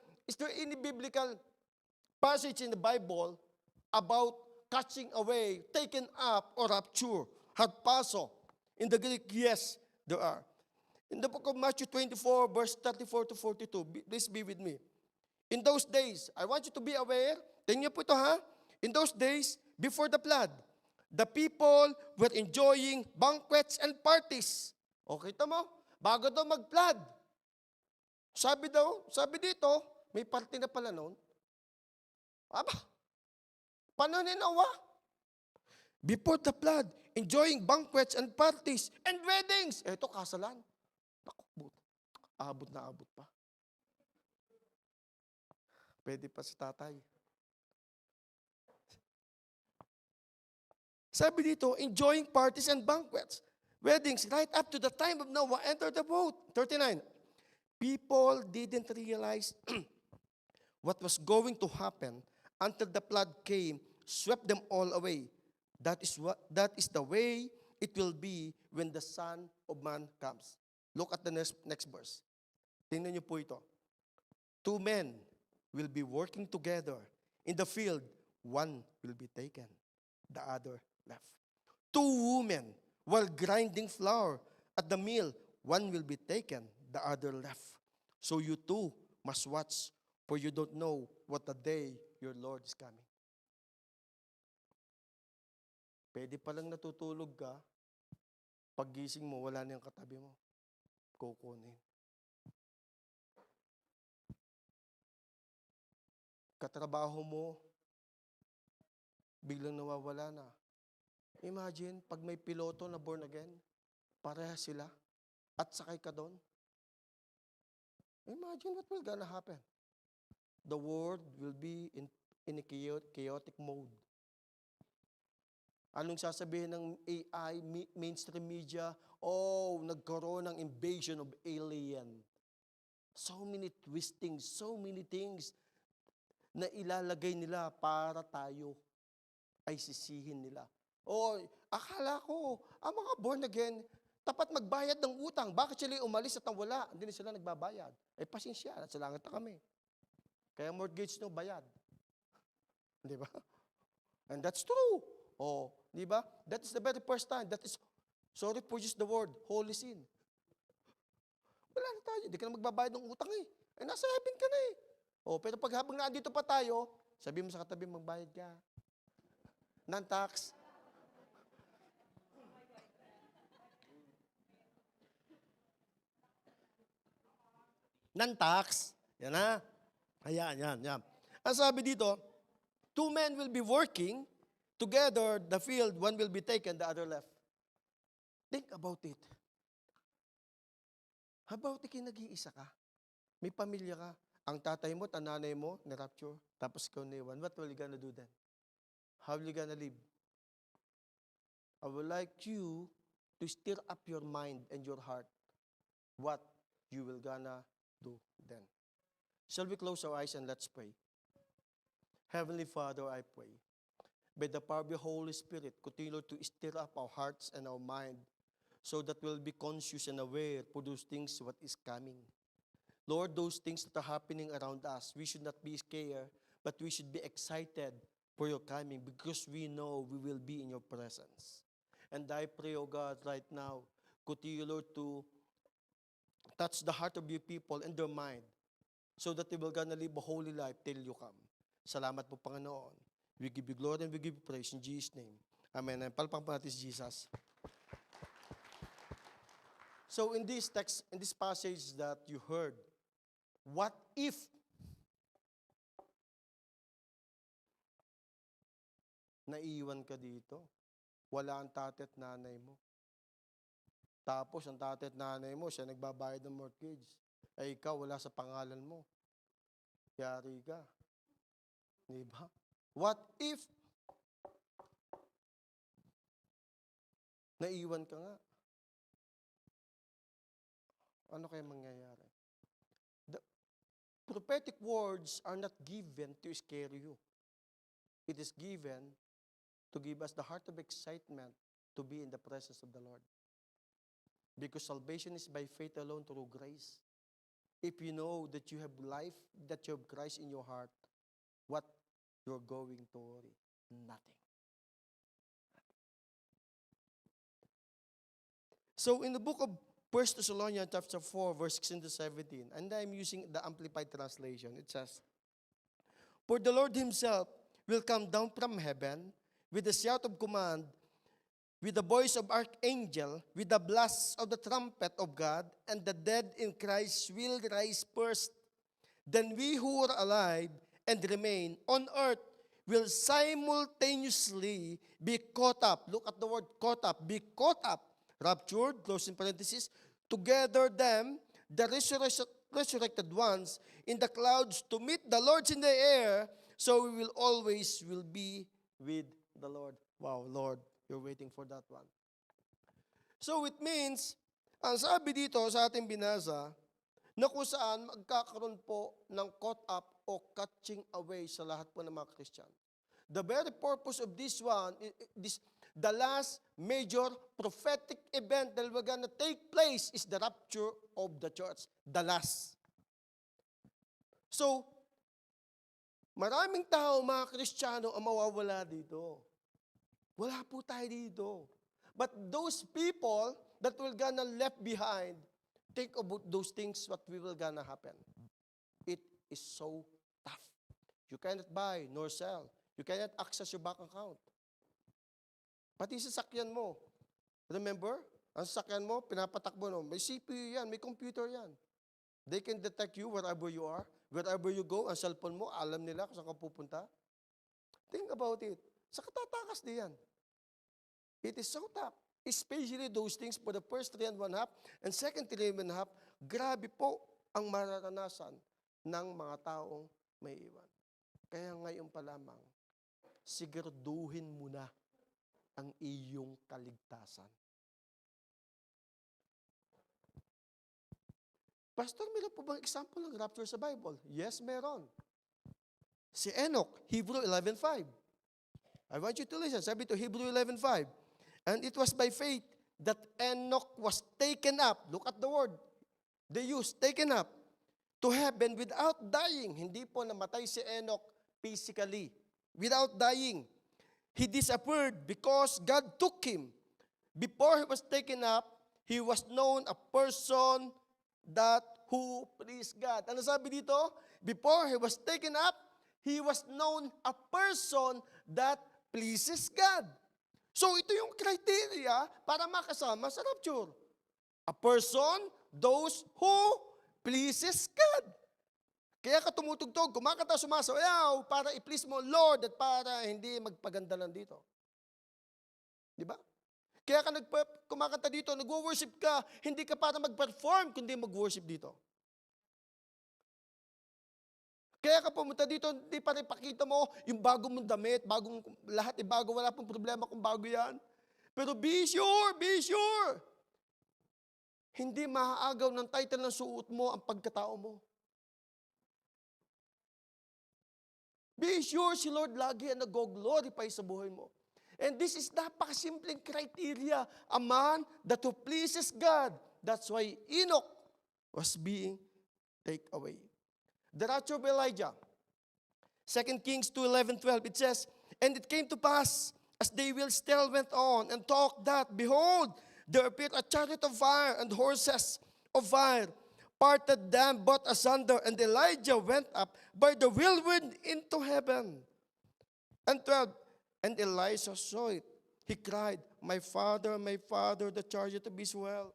Speaker 4: passage in the Bible about catching away, taken up, or rapture? Harpazo. In the Greek, yes, there are. In the book of Matthew 24, verse 34 to 42, please be with me. In those days, I want you to be aware, tingnan po ito ha, in those days, before the flood, the people were enjoying banquets and parties. Okay, tama? Bago daw mag-flood. Sabi dito, may party na pala noon. Aba, paano ni Noah? Before the flood, enjoying banquets and parties and weddings. Ito, kasalan. Abot na abot pa. Pwede pa si tatay. Sabi dito, enjoying parties and banquets, weddings, right up to the time of Noah entered the boat. 39. People didn't realize what was going to happen until the flood came, swept them all away. That is the way it will be when the Son of Man comes. Look at the next verse. Tingnan niyo po ito. 2 men will be working together in the field. One will be taken, the other left. 2 women while grinding flour at the mill. One will be taken, the other left. So you too must watch, for you don't know what the day your Lord is coming. Pwede palang natutulog ka, paggising mo, wala na yung katabi mo. Kukunin. Katrabaho mo, biglang nawawala na. Imagine, pag may piloto na born again, pareha sila, at sakay ka doon. Imagine what will gonna happen. The world will be in a chaotic mode. Anong sasabihin ng AI, mainstream media? Oh, nagkaroon ng invasion of alien. So many twistings, so many things na ilalagay nila para tayo ay sisihin nila. O, akala ko, ang mga born again, tapat magbayad ng utang. Bakit sila umalis at wala? Hindi na sila nagbabayad. Eh, pasensya, sa langit na kami. Kaya mortgage no, bayad. Di ba? And that's true. Oh, di ba? That is the very first time. That is, sorry for just the word, holy sin. Wala na tayo. Di ka na magbabayad ng utang eh. Eh, nasa heaven ka na eh. Oh, pero pag habang nandito pa tayo, sabi mo sa katabi, magbayad ka. Non-tax. Non-tax. Yan na. Ayan. Ang sabi dito, 2 men will be working together, the field, one will be taken, the other left. Think about it. How about nag-iisa ka? May pamilya ka. Ang tatay mo, nanay mo, na-rapture, tapos ikaw na iwan. What will you gonna do then? How will you gonna live? I would like you to stir up your mind and your heart what you will gonna do then. Shall we close our eyes and let's pray? Heavenly Father, I pray, by the power of the Holy Spirit, continue to stir up our hearts and our mind so that we'll be conscious and aware for those things what is coming. Lord, those things that are happening around us, we should not be scared, but we should be excited for your coming because we know we will be in your presence. And I pray, oh God, right now, continue, Lord, to touch the heart of your people and their mind so that they will gonna live a holy life till you come. Salamat po, Panginoon. We give you glory and we give you praise in Jesus' name. Amen. And palpang po natin si Jesus. So in this text, in this passage that you heard, what if naiiwan ka dito? Wala ang tatay at nanay mo. Tapos ang tatay at nanay mo, siya nagbabayad ng mortgage. Ay ikaw, wala sa pangalan mo. Yari ka. Diba? What if naiiwan ka nga? Ano kaya mangyayari? The prophetic words are not given to scare you. It is given to give us the heart of excitement to be in the presence of the Lord. Because salvation is by faith alone through grace. If you know that you have life, that you have Christ in your heart, what you're going to worry? Nothing. So in the book of 1 Thessalonians chapter 4, verse 16 to 17, and I'm using the Amplified Translation, it says, "For the Lord himself will come down from heaven with the shout of command, with the voice of archangel, with the blast of the trumpet of God, and the dead in Christ will rise first. Then we who are alive and remain on earth will simultaneously be caught up." Look at the word caught up. Be caught up. Raptured, close in parenthesis, together them, the resurrected ones, in the clouds to meet the Lord in the air, so we will always will be with the Lord. Wow, Lord, you're waiting for that one. So it means, ang sabi dito sa ating binasa, na kung saan magkakaroon po ng caught up o catching away sa lahat po ng mga Christian. The very purpose of this one, the last major prophetic event that we're gonna take place is the rapture of the church. The last. So, maraming tao, mga Kristiyano, ang mawawala dito. Wala po tayo dito. But those people that will gonna left behind, think about those things, what will gonna happen. It is so tough. You cannot buy nor sell. You cannot access your bank account. Pati sa sasakyan mo. Remember? Ang sasakyan mo, pinapatakbo no. May CPU yan, may computer yan. They can detect you wherever you are. Wherever you go, ang cellphone mo, alam nila kung saan ka pupunta. Think about it. Sa katatakas diyan. It is so tough. Especially those things for the first 3 1/2 and second 3 1/2, grabe po ang mararanasan ng mga taong may iwan. Kaya ngayon pa lamang, siguraduhin mo na ang iyong kaligtasan. Pastor, meron po bang example ng rapture sa Bible? Yes, meron. Si Enoch, Hebrew 11:5. I want you to listen. Sabi to Hebrew 11:5. "And it was by faith that Enoch was taken up." Look at the word. They used, taken up, to heaven without dying. Hindi po namatay si Enoch physically. Without dying. He disappeared because God took him. Before he was taken up, he was known a person that who pleased God. Ano sabi dito? Before he was taken up, he was known a person that pleases God. So ito yung criteria para makasama sa rapture. A person, those who pleases God. Kaya ka tumutugtog, kumakanta, sumasayaw para i-please mo, Lord, at para hindi magpaganda lang dito. Di ba? Kaya ka kumakanta dito, nag-worship ka, hindi ka para mag-perform, kundi mag-worship dito. Kaya ka pumunta dito, hindi para ipakita mo yung bago mong damit, bagong lahat, bago, wala pong problema kung bago yan. Pero be sure. Hindi maaagaw ng title ng suot mo ang pagkatao mo. Be sure si Lord lagi ang nag-glorify sa buhay mo. And this is napakasimpleng criteria. A man that who pleases God. That's why Enoch was being taken away. The rapture of Elijah. 2 Kings 2:11-12, it says, "And it came to pass, as they will still went on and talked that, behold, there appeared a chariot of fire and horses of fire, parted them both asunder, and Elijah went up by the whirlwind into heaven. And 12, and Elisha saw it. He cried, my father, the chariot of Israel,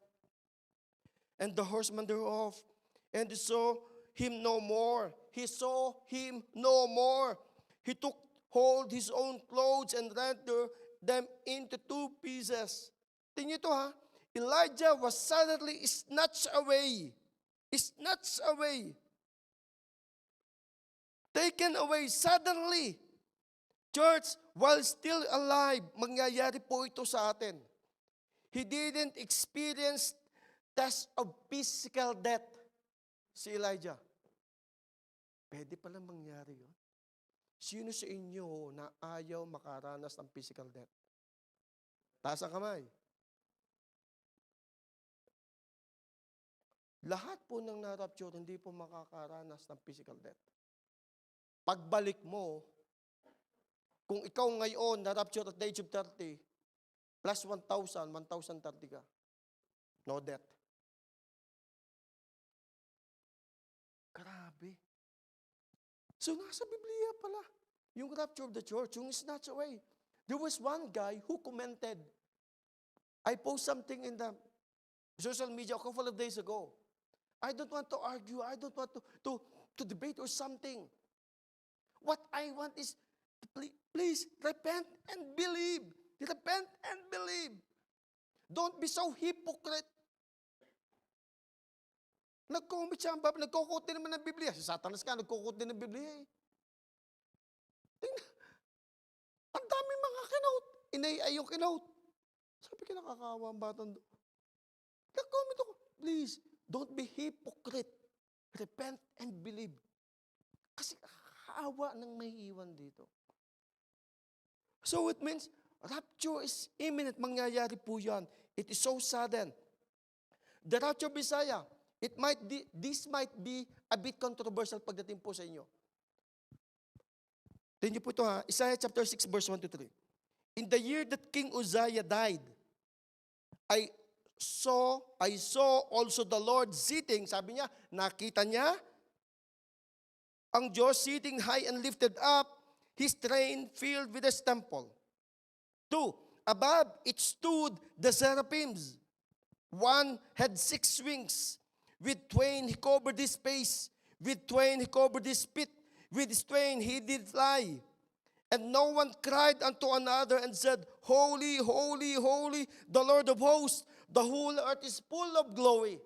Speaker 4: and the horsemen thereof. And he saw him no more. He saw him no more. He took hold his own clothes and rent them into two pieces. Tingnan ito ha. Elijah was suddenly snatched away. Snatched away. Taken away suddenly. Church, while still alive, mangyayari po ito sa atin. He didn't experience test of physical death. Si Elijah. Pwede pala mangyari yun. Sino sa inyo na ayaw makaranas ng physical death? Taas ang kamay. Lahat po ng na-rapture, hindi po makakaranas ng physical death. Pagbalik mo, kung ikaw ngayon na-rapture at the age of 30, plus 1,000, 1,030 ka. No death. Grabe. So nasa Biblia pala, yung rapture of the church, yung snatch away. There was one guy who commented, I post something in the social media a couple of days ago. I don't want to argue, I don't want to debate or something. What I want is, please, repent and believe. Repent and believe. Don't be so hypocrite. Nag-comment siya, nagkukot din naman ng Biblia. Si Satanas ka, nagkukot din ng Biblia eh. Tingnan, ang daming mga kinote. Inay yung kinote. Sabi ka, nakakawa ang batang doon. Nag-comment ako, please, don't be hypocrite. Repent and believe. Kasi kaawa ng may iwan dito. So it means, rapture is imminent. Mangyayari po yan. It is so sudden. The rapture of Messiah, this might be a bit controversial pagdating po sa inyo. Tingnan niyo po ito ha. Isaiah chapter 6 verse 1 to 3. In the year that King Uzziah died, I saw also the Lord sitting. Sabi niya, nakita niya ang Diyos sitting high and lifted up, His train filled with His temple. 2, above it stood the seraphims. One had 6 wings. With twain he covered his face. With twain he covered his feet. With his twain he did fly. And no one cried unto another and said, Holy, holy, holy, the Lord of hosts. The whole earth is full of glory.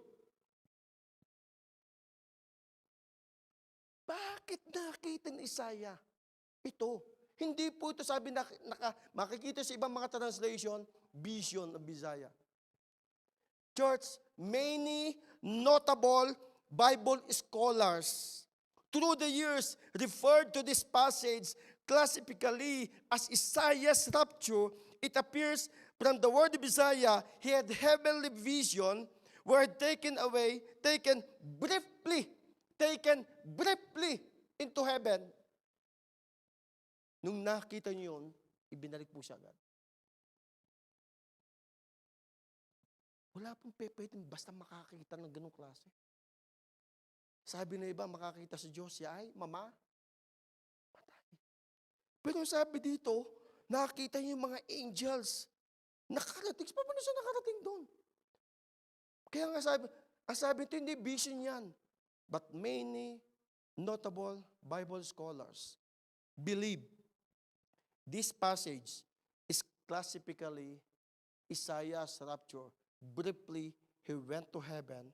Speaker 4: Bakit nakita ni Isaiah ito? Hindi po ito sabi na makikita sa ibang mga translation, vision of Isaiah. Church, many notable Bible scholars through the years referred to this passage classically as Isaiah's rapture. It appears from the word of Isaiah, he had heavenly vision, were taken briefly into heaven. Nung nakita niyo yun, ibinalik po siya agad. Wala pong pwedeng basta makakita ng ganong klase. Sabi na iba, makakita sa Diyos, siya ay patay. Pero sabi dito, nakita niyo yung mga angels. Nakarating. Paano siya nakarating doon? Kaya nga sabi ito, hindi vision yan. But many notable Bible scholars believe this passage is classically Isaiah's rapture. Briefly, he went to heaven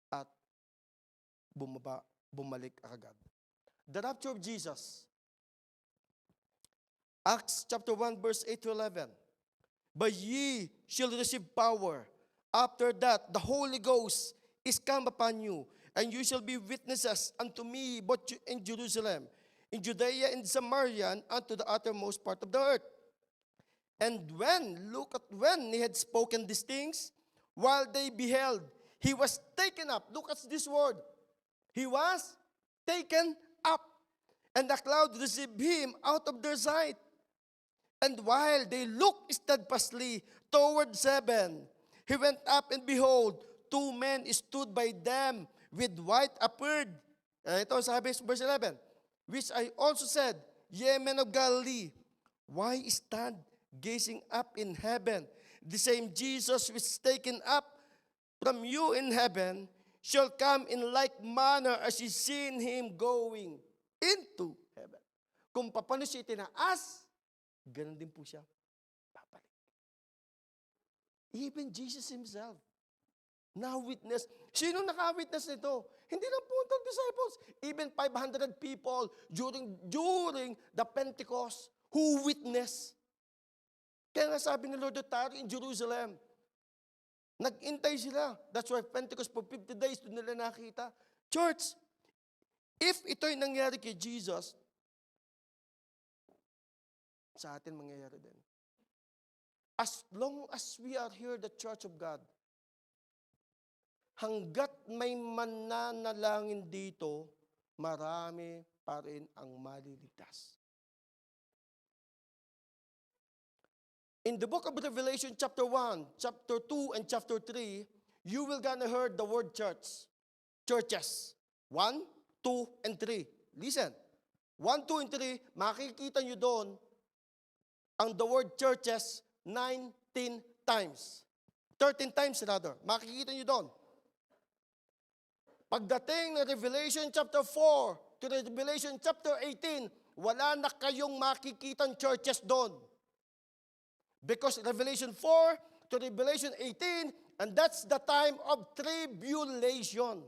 Speaker 4: at bumalik agad. The rapture of Jesus. Acts chapter 1 verse 8 to 11. But ye shall receive power. After that, the Holy Ghost is come upon you, and you shall be witnesses unto me both in Jerusalem, in Judea and Samaria, and unto the uttermost part of the earth. And when he had spoken these things, while they beheld, he was taken up. Look at this word. He was taken up, and the cloud received him out of their sight. And while they looked steadfastly towards heaven, he went up, and behold, 2 men stood by them with white appeared. Ito sabi sa verse 11, which I also said, Ye men of Galilee, Why stand gazing up in heaven? The same Jesus which is taken up from you in heaven shall come in like manner as you seen him going into heaven. Kung paano siya itinaas, ganun din po siya babalik. Even Jesus himself, now witness. Sino naka-witness nito? Hindi lang po ang disciples. Even 500 people during the Pentecost who witnessed. Kaya nga sabi ni Lord, tayo in Jerusalem. Nag-intay sila. That's why Pentecost for 50 days doon nila nakita. Church, if ito'y nangyari kay Jesus, sa atin mangyayari din. As long as we are here, the Church of God, hanggat may mananalangin dito, marami pa rin ang maliligtas. In the book of Revelation, chapter 1, chapter 2, and chapter 3, you will gonna hear the word church. Churches. 1, 2, and 3. Listen. 1, 2, and 3, makikita nyo doon ang the word churches 19 times. 13 times rather. Makikita nyo doon. Pagdating ng Revelation chapter 4 to Revelation chapter 18, wala na kayong makikitang churches doon. Because Revelation 4 to Revelation 18, and that's the time of tribulation.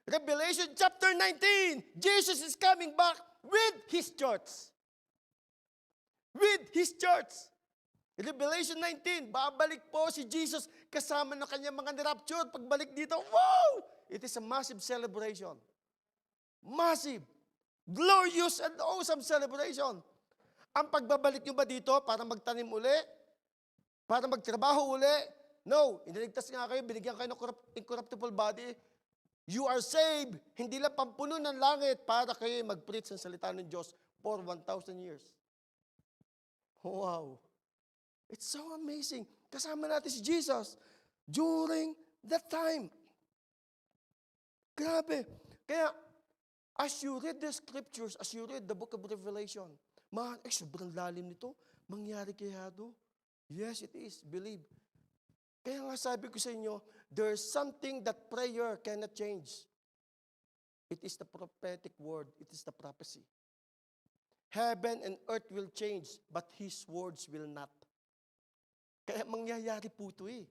Speaker 4: Revelation chapter 19, Jesus is coming back with His church. With His church. Revelation 19, babalik po si Jesus kasama ng kanyang mga niraptured. Pagbalik dito, wow! It is a massive celebration. Massive, glorious, and awesome celebration. Ang pagbabalik nyo ba dito para magtanim uli? Para magtrabaho uli? No. Iniligtas nga kayo, binigyan kayo ng incorruptible body. You are saved. Hindi lang pampuno ng langit para kayo mag-preach ng salita ng Diyos for 1,000 years. Wow. It's so amazing. Kasama natin si Jesus during that time. Grabe. Kaya, as you read the scriptures, as you read the book of Revelation, sobrang lalim nito. Mangyari kaya ito? Yes, it is. Believe. Kaya nga sabi ko sa inyo, there's something that prayer cannot change. It is the prophetic word. It is the prophecy. Heaven and earth will change, but His words will not. Kaya mangyayari po ito eh.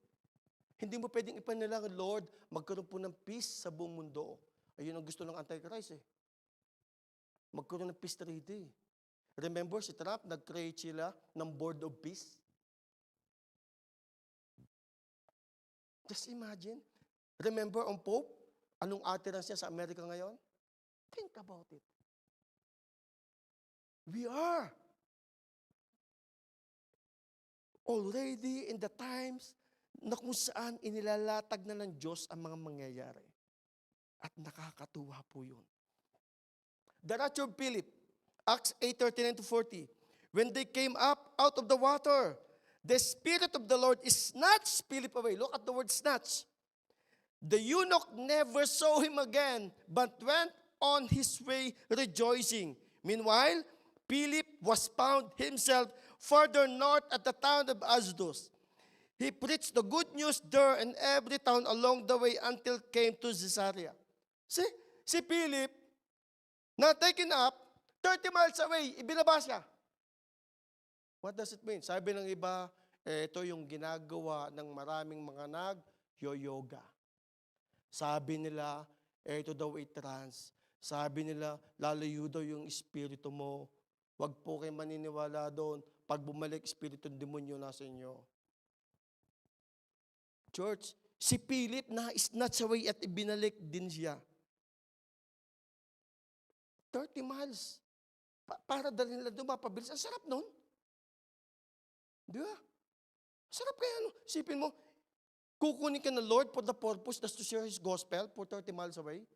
Speaker 4: Hindi mo pwedeng ipanalangin, Lord, magkaroon po ng peace sa buong mundo. Ayun ang gusto ng Antichrist eh. Magkaroon ng peace treaty. Remember, si Trump, nag-create sila ng Board of Peace. Just imagine. Remember ang Pope? Anong utterance niya sa Amerika ngayon? Think about it. We are already in the times na kung saan inilalatag na ng Diyos ang mga mangyayari. At nakakatuwa po yun. The rapture of Philip, Acts 8:39-40. When they came up out of the water, the Spirit of the Lord snatched Philip away. Look at the word snatch. The eunuch never saw him again, but went on his way rejoicing. Meanwhile, Philip was found himself further north at the town of Azotus. He preached the good news there in every town along the way until came to Caesarea. See, si Philip, na taken up, 30 miles away, ibinaba siya. What does it mean? Sabi ng iba, ito yung ginagawa ng maraming mga nag-yoga. Sabi nila, ito daw ay trance. Sabi nila, lalayo daw yung espiritu mo. Huwag po kayo maniniwala doon. Pag bumalik, espiritu ng demonyo nasa inyo. Church, si Philip na snatch away at ibinalik din siya. 30 miles. Para dalhin nila doon, mapabilis. Ang sarap nun. Di ba? Sarap kaya, ano? Sipin mo, kukunin ka ng Lord for the purpose that's to share His gospel for 30 miles away.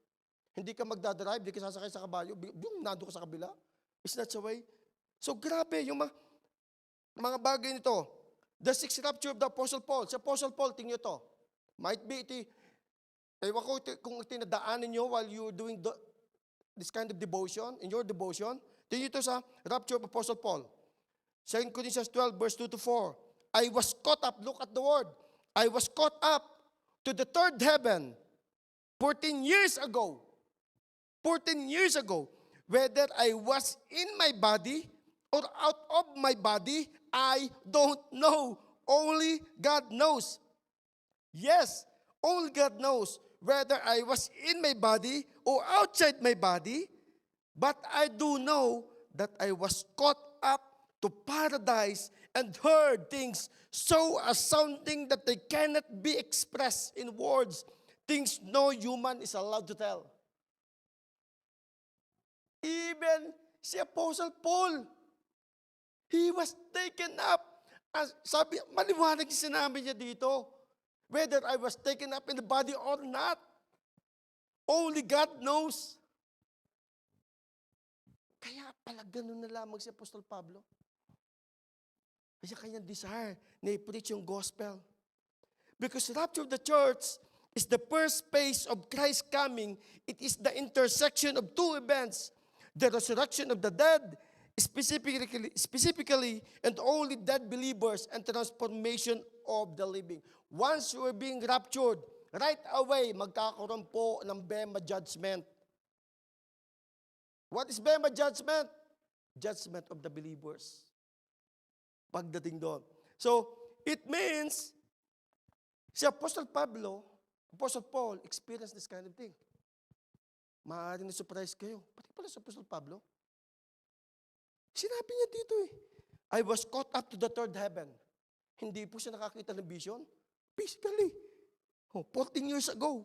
Speaker 4: Hindi ka magdadrive, hindi ka sasakay sa kabayo, yung nando ka sa kabila. It's not away. So grabe, yung mga bagay nito. The sixth rapture of the Apostle Paul. Si Apostle Paul, tingnan ito. Might be, ewan ko kung tinadaanan nyo while you're doing this kind of devotion, in your devotion, Tingnan ito sa rapture of Apostle Paul. 2 Corinthians 12, verse 2 to 4. I was caught up, look at the word. I was caught up to the third heaven 14 years ago. 14 years ago. Whether I was in my body or out of my body, I don't know. Only God knows. Yes, only God knows whether I was in my body or outside my body. But I do know that I was caught up to paradise and heard things so astounding that they cannot be expressed in words. Things no human is allowed to tell. Even si Apostle Paul, he was taken up. Sabi, maliwanag yung sinabi niya dito. Whether I was taken up in the body or not. Only God knows. Kaya pala ganun na lamang si Apostol Pablo. Kasi kanyang desire na i-preach yung gospel. Because the rapture of the church is the first phase of Christ's coming. It is the intersection of two events. The resurrection of the dead, specifically and only dead believers, and transformation of the living. Once you are being raptured, right away, magkakaroon po ng Bema judgment. What is Bema judgment? Judgment of the believers. Pagdating doon. So, it means, si Apostle Paul experienced this kind of thing. Maaaring na-surprise kayo. Pati pala si Apostle Pablo. Sinabi niya dito I was caught up to the third heaven. Hindi po siya nakakita ng vision. Physically. 14 years ago.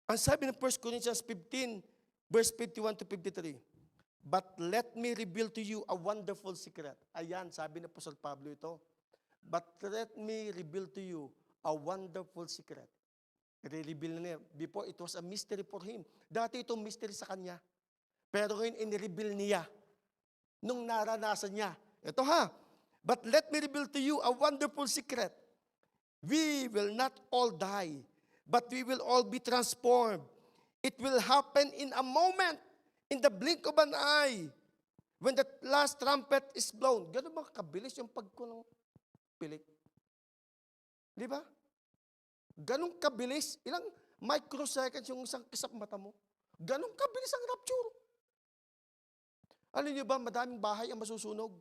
Speaker 4: Ang sabi ng 1 Corinthians 15, verse 51 to 53, but let me reveal to you a wonderful secret. Ayan, sabi ng Apostle Pablo ito. But let me reveal to you a wonderful secret. I-reveal na niya. Before, it was a mystery for him. Dati itong mystery sa kanya. Pero ngayon, in-reveal niya. Nung naranasan niya. Ito ha. But let me reveal to you a wonderful secret. We will not all die, but we will all be transformed. It will happen in a moment, in the blink of an eye, when the last trumpet is blown. Gano'n ba kabilis yung pagkulang pilik? Di ba? Ganong kabilis, ilang microseconds yung isang kisap mata mo. Ganong kabilis ang rapture. Alam niyo ba, madaming bahay ang masusunog.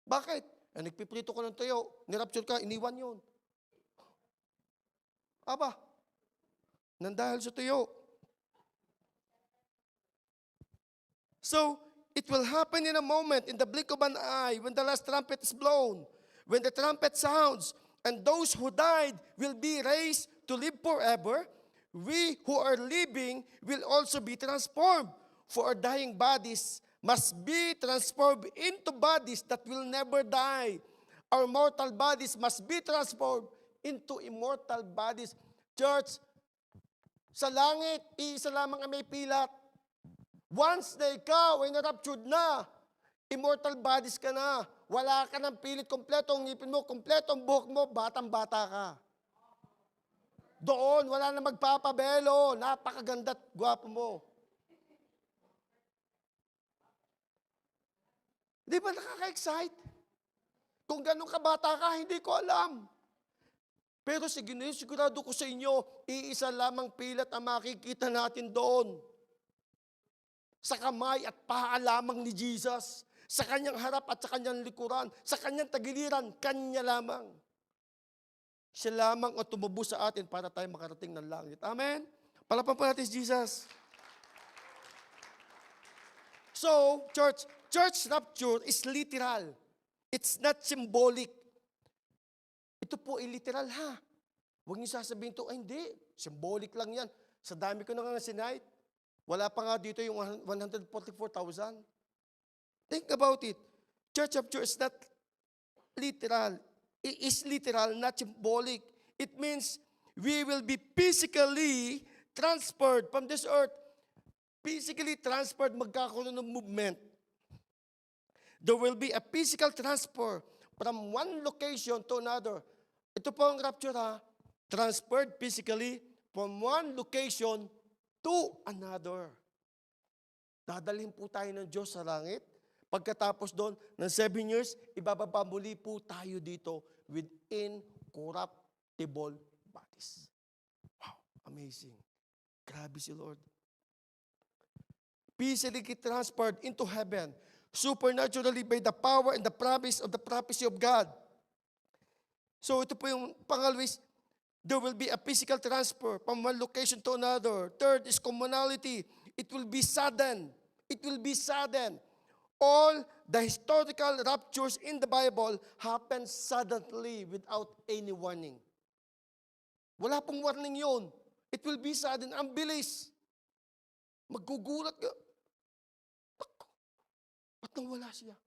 Speaker 4: Bakit? Nagpiprito ko ng tuyo, nirapture ka, iniwan yun. Aba, nandahil sa tuyo. So, it will happen in a moment, in the blink of an eye, when the last trumpet is blown. When the trumpet sounds, and those who died will be raised to live forever. We who are living will also be transformed. For our dying bodies must be transformed into bodies that will never die. Our mortal bodies must be transformed into immortal bodies. Church, sa langit, iisa lamang ang may pilat. Once na ikaw ay na-raptured na, immortal bodies ka na. Wala ka ng pilit kompleto, ang ngipin mo, kompleto ang buhok mo, batang-bata ka. Doon, wala na magpapabelo, napakaganda at gwapo mo. Di ba nakaka-excite? Kung ganun kabata ka, hindi ko alam. Pero sigurado ko sa inyo, iisa lamang pilat ang makikita natin doon. Sa kamay at paa lamang ni Jesus. Sa kanyang harap at sa kanyang likuran. Sa kanyang tagiliran, kanya lamang. Siya lamang ang tumubos sa atin para tayo makarating ng langit. Amen? Palapan po natin si Jesus. So, church rapture is literal. It's not symbolic. Ito po ay literal ha. Huwag niyo sasabihin ito, ay hindi, symbolic lang yan. Sa dami ko na nga sinayt, wala pa nga dito yung 144,000. Think about it. Church rapture is not literal. It is literal, not symbolic. It means we will be physically transferred from this earth. Physically transferred, magkakaroon ng movement. There will be a physical transfer from one location to another. Ito po ang rapture ha. Transferred physically from one location to another. Dadalhin po tayo ng Diyos sa langit. Pagkatapos doon, ng 7 years, ibababa muli po tayo dito with incorruptible bodies. Wow, amazing. Grabe si Lord. Peacefully transferred into heaven, supernaturally by the power and the promise of the prophecy of God. So ito po yung pangalawa is, there will be a physical transfer from one location to another. Third is commonality. It will be sudden. It will be sudden. All the historical raptures in the Bible happen suddenly without any warning. Wala pong warning yun. It will be sudden. Ang bilis. Magugulat ka. Naku, ba't nang wala siya?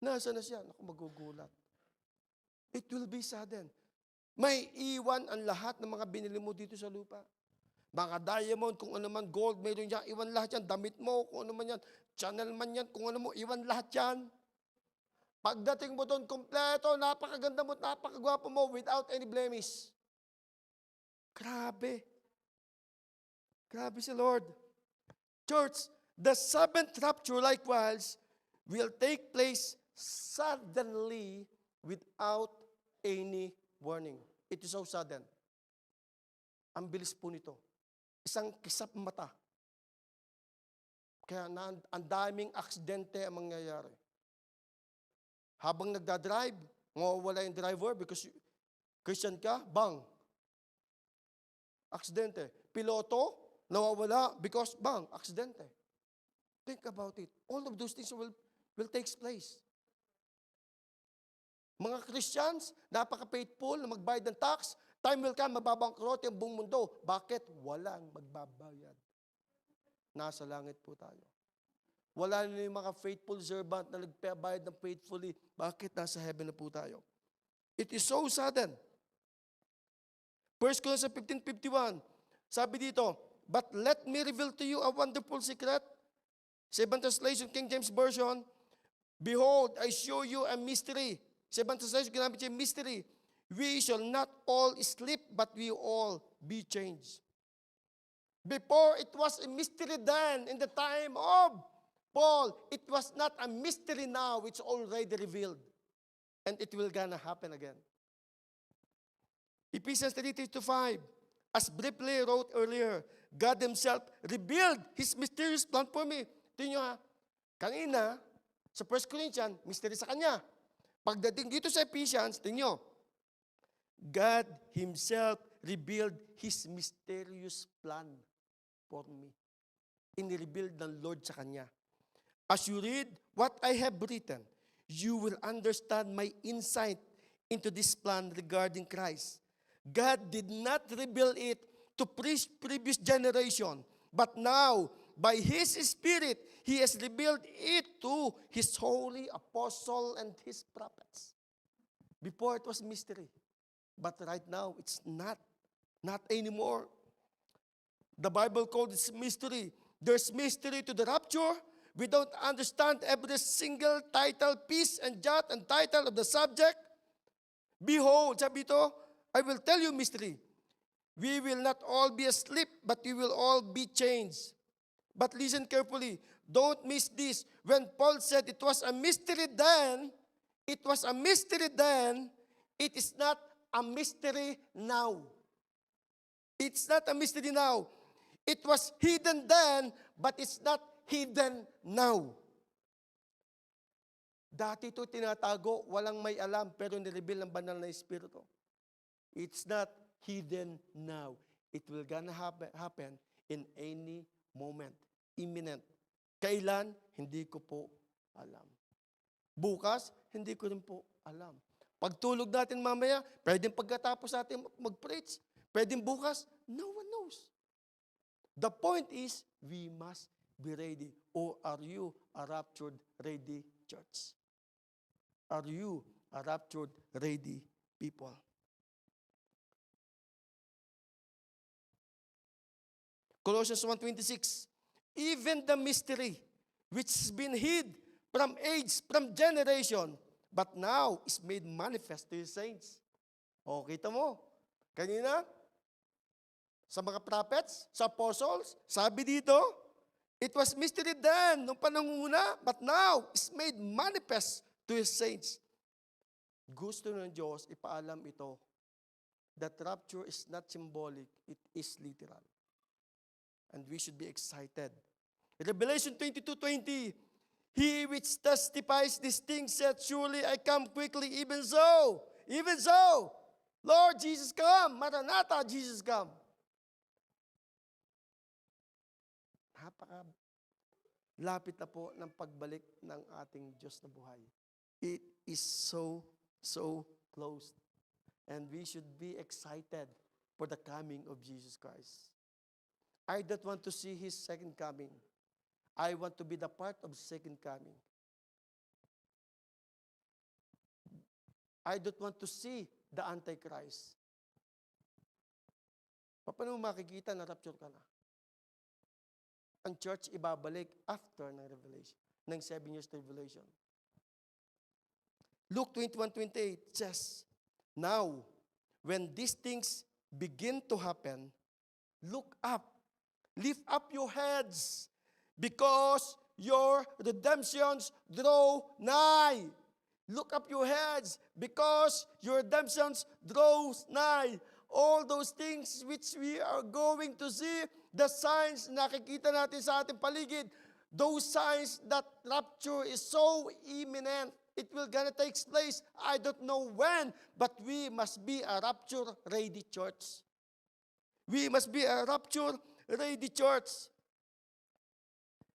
Speaker 4: Nasaan na siya? Naku, magugulat. It will be sudden. May iwan ang lahat ng mga binili mo dito sa lupa. Mga diamond, kung ano man, gold, mayroon yan, iwan lahat yan. Damit mo, kung ano man yan. Channel man yan, kung ano mo, iwan lahat yan. Pagdating mo doon, kompleto, napakaganda mo, napakagwapo mo, without any blemish. Grabe. Grabe si Lord. Church, the seventh rapture likewise will take place suddenly without any warning. It is so sudden. Ang bilis po nito. Isang kisap mata. Kaya ang daming aksidente ang mangyayari. Habang nagdadrive, mawawala yung driver because Christian ka, bang. Aksidente. Piloto, nawawala because bang, aksidente. Think about it. All of those things will take place. Mga Christians, napaka-faithful na magbayad ng tax. Time will come, mababangkrot yung buong mundo. Bakit? Walang magbabayad. Nasa langit po tayo. Wala na yung mga faithful servant na nagpabayad ng faithfully. Bakit? Nasa heaven na po tayo. It is so sudden. 1 Corinthians 15:51. Sabi dito, but let me reveal to you a wonderful secret. 7 translation, King James Version. Behold, I show you a mystery. 7 translation, ginamit siya mystery. We shall not all sleep, but we all be changed. Before, it was a mystery then, in the time of Paul. It was not a mystery now, it's already revealed. And it will gonna happen again. Ephesians 3:3-5. As briefly wrote earlier, God Himself revealed His mysterious plan for me. Tingnan nyo ha, kanina, sa 1 Corinthians, mystery sa Kanya. Pagdating dito sa Ephesians, tingnan nyo, God Himself revealed His mysterious plan for me. Inirevealed ng Lord sa Kanya. As you read what I have written, you will understand my insight into this plan regarding Christ. God did not reveal it to previous generation, but now, by His Spirit, He has revealed it to His holy apostle and His prophets. Before it was mystery, but right now it's not anymore. The Bible called it mystery. There's mystery to the rapture. We don't understand every single title, piece, and jot and title of the subject. Behold, sabi ito, I will tell you mystery. We will not all be asleep, but we will all be changed. But listen carefully. Don't miss this. When Paul said it was a mystery then, it was a mystery then, it is not a mystery now. It's not a mystery now. It was hidden then, but it's not hidden now. Dati ito tinatago, walang may alam, pero nireveal ng banal na Espiritu. It's not hidden now. It will gonna happen in any moment. Imminent. Kailan? Hindi ko po alam. Bukas? Hindi ko rin po alam. Pagtulog natin mamaya, pwedeng pagkatapos natin mag-preach. Pwedeng bukas, no one knows. The point is, we must be ready. Or are you a raptured ready church? Are you a raptured ready people? Colossians 1:26. Even the mystery which has been hid from age, from generation, but now is made manifest to His saints. O, kita mo. Kanina, sa mga prophets, sa apostles, sabi dito, It was mystery then, nung pananguna, but now, it's made manifest to His saints. Gusto ng Diyos, ipaalam ito, that rapture is not symbolic, it is literal. And we should be excited. Revelation 22:20, He which testifies these things said, surely I come quickly, even so, Lord Jesus come, Maranatha, Jesus come. Lapit na po ng pagbalik ng ating Diyos na buhay. It is so close. And we should be excited for the coming of Jesus Christ. I don't want to see His second coming. I want to be the part of His second coming. I don't want to see the Antichrist. Paano mo makikita na rapture ka na? Ang church ibabalik after ng revelation, ng 7 years tribulation. Luke 21:28 says, now, when these things begin to happen, look up, lift up your heads, because your redemptions draw nigh. Look up your heads, because your redemptions draws nigh. All those things which we are going to see, the signs nakikita natin sa ating paligid, those signs that rapture is so imminent, it will gonna take place. I don't know when, but we must be a rapture-ready church. We must be a rapture-ready church.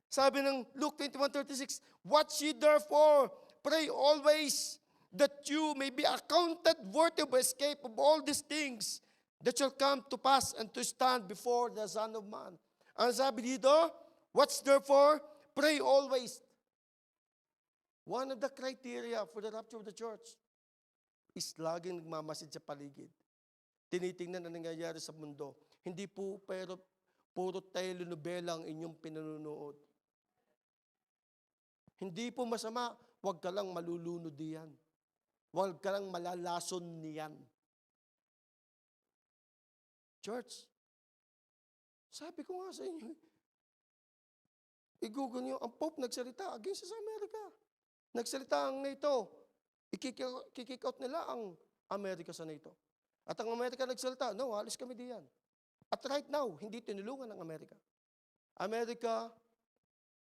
Speaker 4: Sabi ng Luke 21:36, watch ye therefore, pray always, that you may be accounted worthy of escape of all these things that shall come to pass and to stand before the Son of Man. Ang sabi dito, watch therefore, pray always. One of the criteria for the rapture of the church is laging nagmamasid sa paligid. Tinitingnan na nangyayari sa mundo. Hindi po pero puro telenovela ang inyong pinununood. Hindi po masama, huwag ka lang malulunod diyan. Huwag ka lang malalason niyan. Church, sabi ko nga sa inyo, i-google nyo, ang Pope nagsalita against sa Amerika. Nagsalita ang NATO. I-kick out nila ang Amerika sa NATO. At ang Amerika nagsalita, no, alis kami diyan. At right now, hindi tinulungan ng Amerika. Amerika,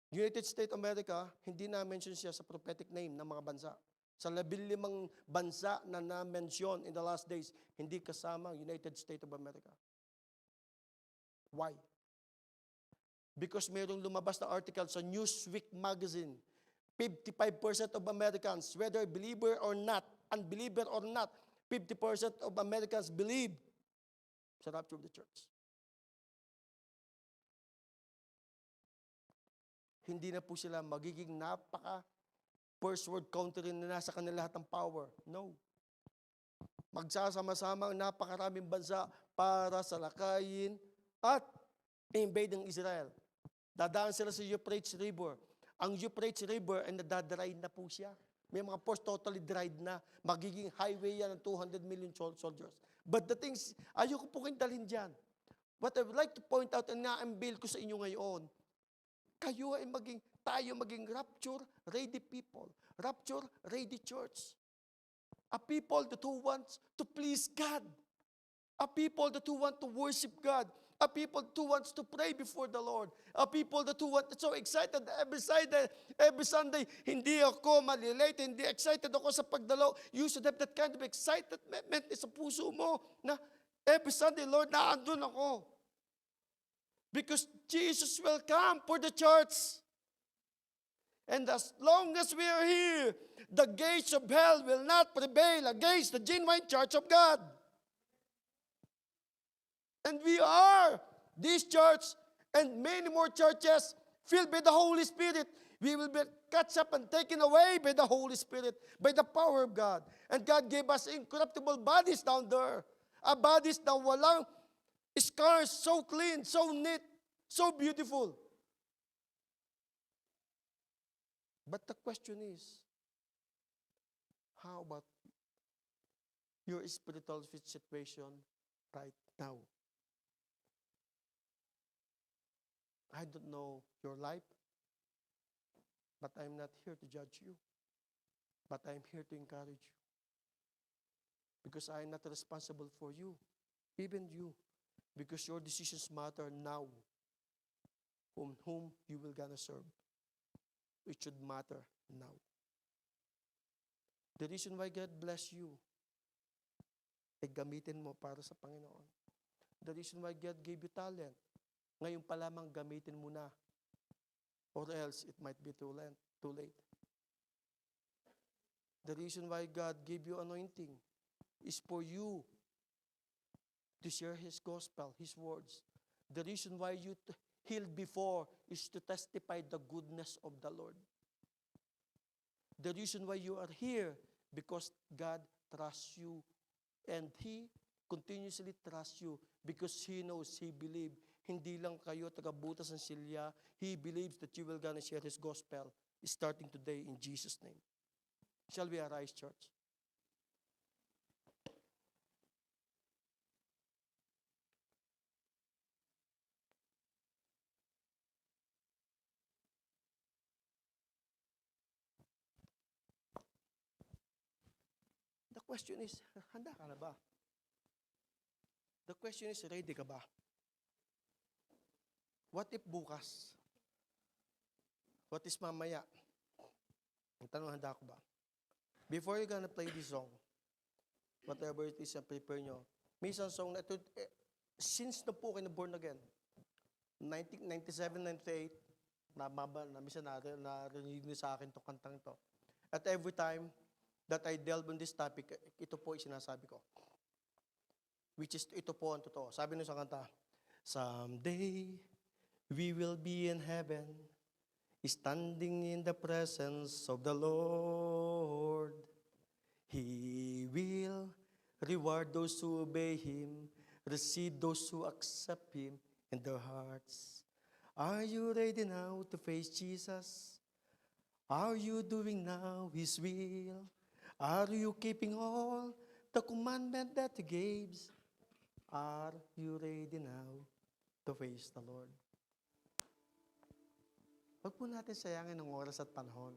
Speaker 4: United States of America, hindi na-mention siya sa prophetic name ng mga bansa. Sa 15 bansa na na-mention in the last days, hindi kasama ang United States of America. Why? Because mayroong lumabas na article sa Newsweek magazine, 55% of Americans, whether believer or not, unbeliever or not, 50% of Americans believe sa rapture of the church. Hindi na po sila magiging first world country na nasa kanila lahat ng power. No. Magsasama-sama ang napakaraming bansa para salakayin at invade ng Israel. Dadaan sila sa Euphrates River. Ang Euphrates River ay nadadry na po siya. May mga ports totally dried na. Magiging highway yan ng 200 million soldiers. But the things, ayoko po kayong dalhin dyan. What I would like to point out, and na-unveil ko sa inyo ngayon, kayo ay tayo maging rapture-ready people. Rapture-ready church. A people that who wants to please God. A people that who want to worship God. A people that who wants to pray before the Lord. A people that who want, so excited every Sunday, hindi ako malilate, hindi excited ako sa pagdalaw. You should have that kind of excitement sa puso mo na every Sunday, Lord, naandun ako. Because Jesus will come for the church. And as long as we are here, the gates of hell will not prevail against the genuine church of God. And we are this church and many more churches filled by the Holy Spirit. We will be catch up and taken away by the Holy Spirit, by the power of God. And God gave us incorruptible bodies down there. A bodies na walang scars, so clean, so neat, so beautiful. But the question is, how about your spiritual situation right now? I don't know your life, but I'm not here to judge you. But I'm here to encourage you. Because I'm not responsible for you, even you. Because your decisions matter now. Whom you will gonna serve. It should matter now. The reason why God bless you, gamitin mo para sa Panginoon. The reason why God gave you talent, ngayon pa lamang gamitin mo na. Or else, it might be too late. The reason why God gave you anointing is for you to share His gospel, His words. The reason why you healed before is to testify the goodness of the Lord. The reason why you are here, because God trusts you, and He continuously trusts you because He knows, He believes, hindi lang kayo taga-butas ng silya, He believes that you will gonna share His gospel starting today in Jesus' name. Shall we arise, church? The question is, handa ka na ba? The question is, ready ka ba? What if bukas? What is mamaya? Ang tanong, handa ko ba? Before you're gonna play this song, whatever it is, prepare nyo. May isang song na ito, since na po kayo na born again, 1997, 98, minsan narinig niyo sa akin itong kantang ito. At every time that I delve on this topic, ito po yung sinasabi ko. Which is, ito po ang totoo. Sabi nyo sa kanta, someday, we will be in heaven, standing in the presence of the Lord. He will reward those who obey Him, receive those who accept Him in their hearts. Are you ready now to face Jesus? Are you doing now His will? Are you keeping all the commandment that He gave? Are you ready now to face the Lord? Huwag po natin sayangin ang oras at panahon.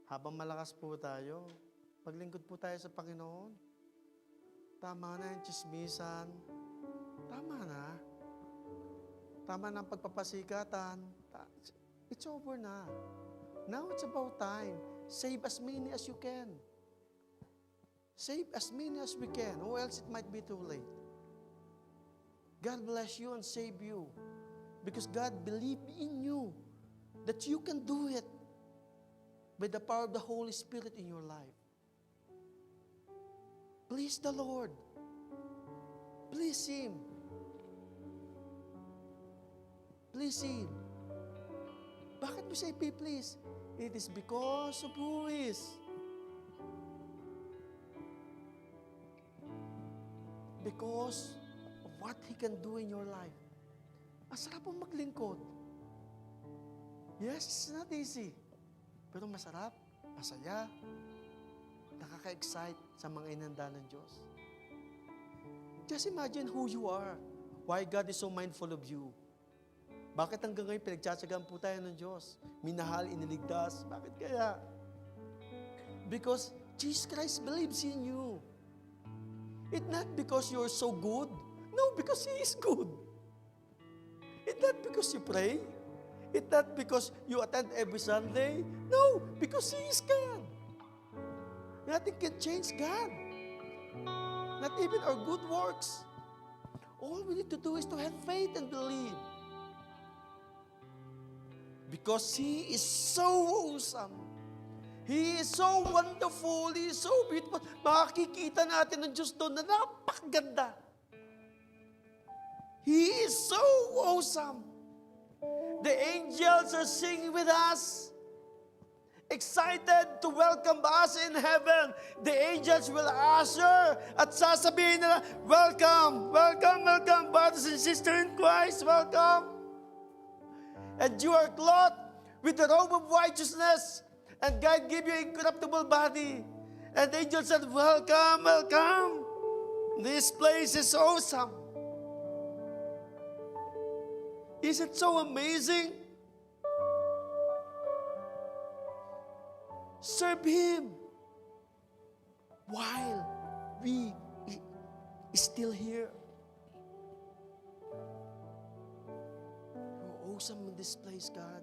Speaker 4: Habang malakas po tayo, maglingkod po tayo sa Panginoon. Tama na yung chismisan. Tama na. Tama na ang pagpapasikatan. It's over na. Now it's about time. Save as many as you can. Save as many as we can, or else it might be too late. God bless you and save you. Because God believed in you that you can do it by the power of the Holy Spirit in your life. Please the Lord. Please Him. Please Him. Bakit mo siya ipi-please? It is because of who He is. Because of what He can do in your life. Masarap pong maglingkod. Yes, it's not easy. Pero masarap, masaya, nakaka-excite sa mga inanda ng Diyos. Just imagine who you are. Why God is so mindful of you. Bakit hanggang ngayon pinagtsatsagaan po tayo ng Diyos? Minahal, iniligtas. Bakit kaya? Because Jesus Christ believes in you. It's not because you're so good. No, because He is good. It's not because you pray. It's not because you attend every Sunday. No, because He is God. Nothing can change God. Not even our good works. All we need to do is to have faith and believe. Because He is so awesome. He is so wonderful. He is so beautiful. Makikita natin ng Diyos doon na napakaganda. He is so awesome. The angels are singing with us, excited to welcome us in heaven. The angels will usher at sasabihin nila, welcome, welcome, welcome, brothers and sisters in Christ, welcome. And you are clothed with the robe of righteousness, and God gave you incorruptible body. And the angel said, welcome, welcome. This place is awesome. Is it so amazing? Serve Him while we still here. You're awesome in this place, God.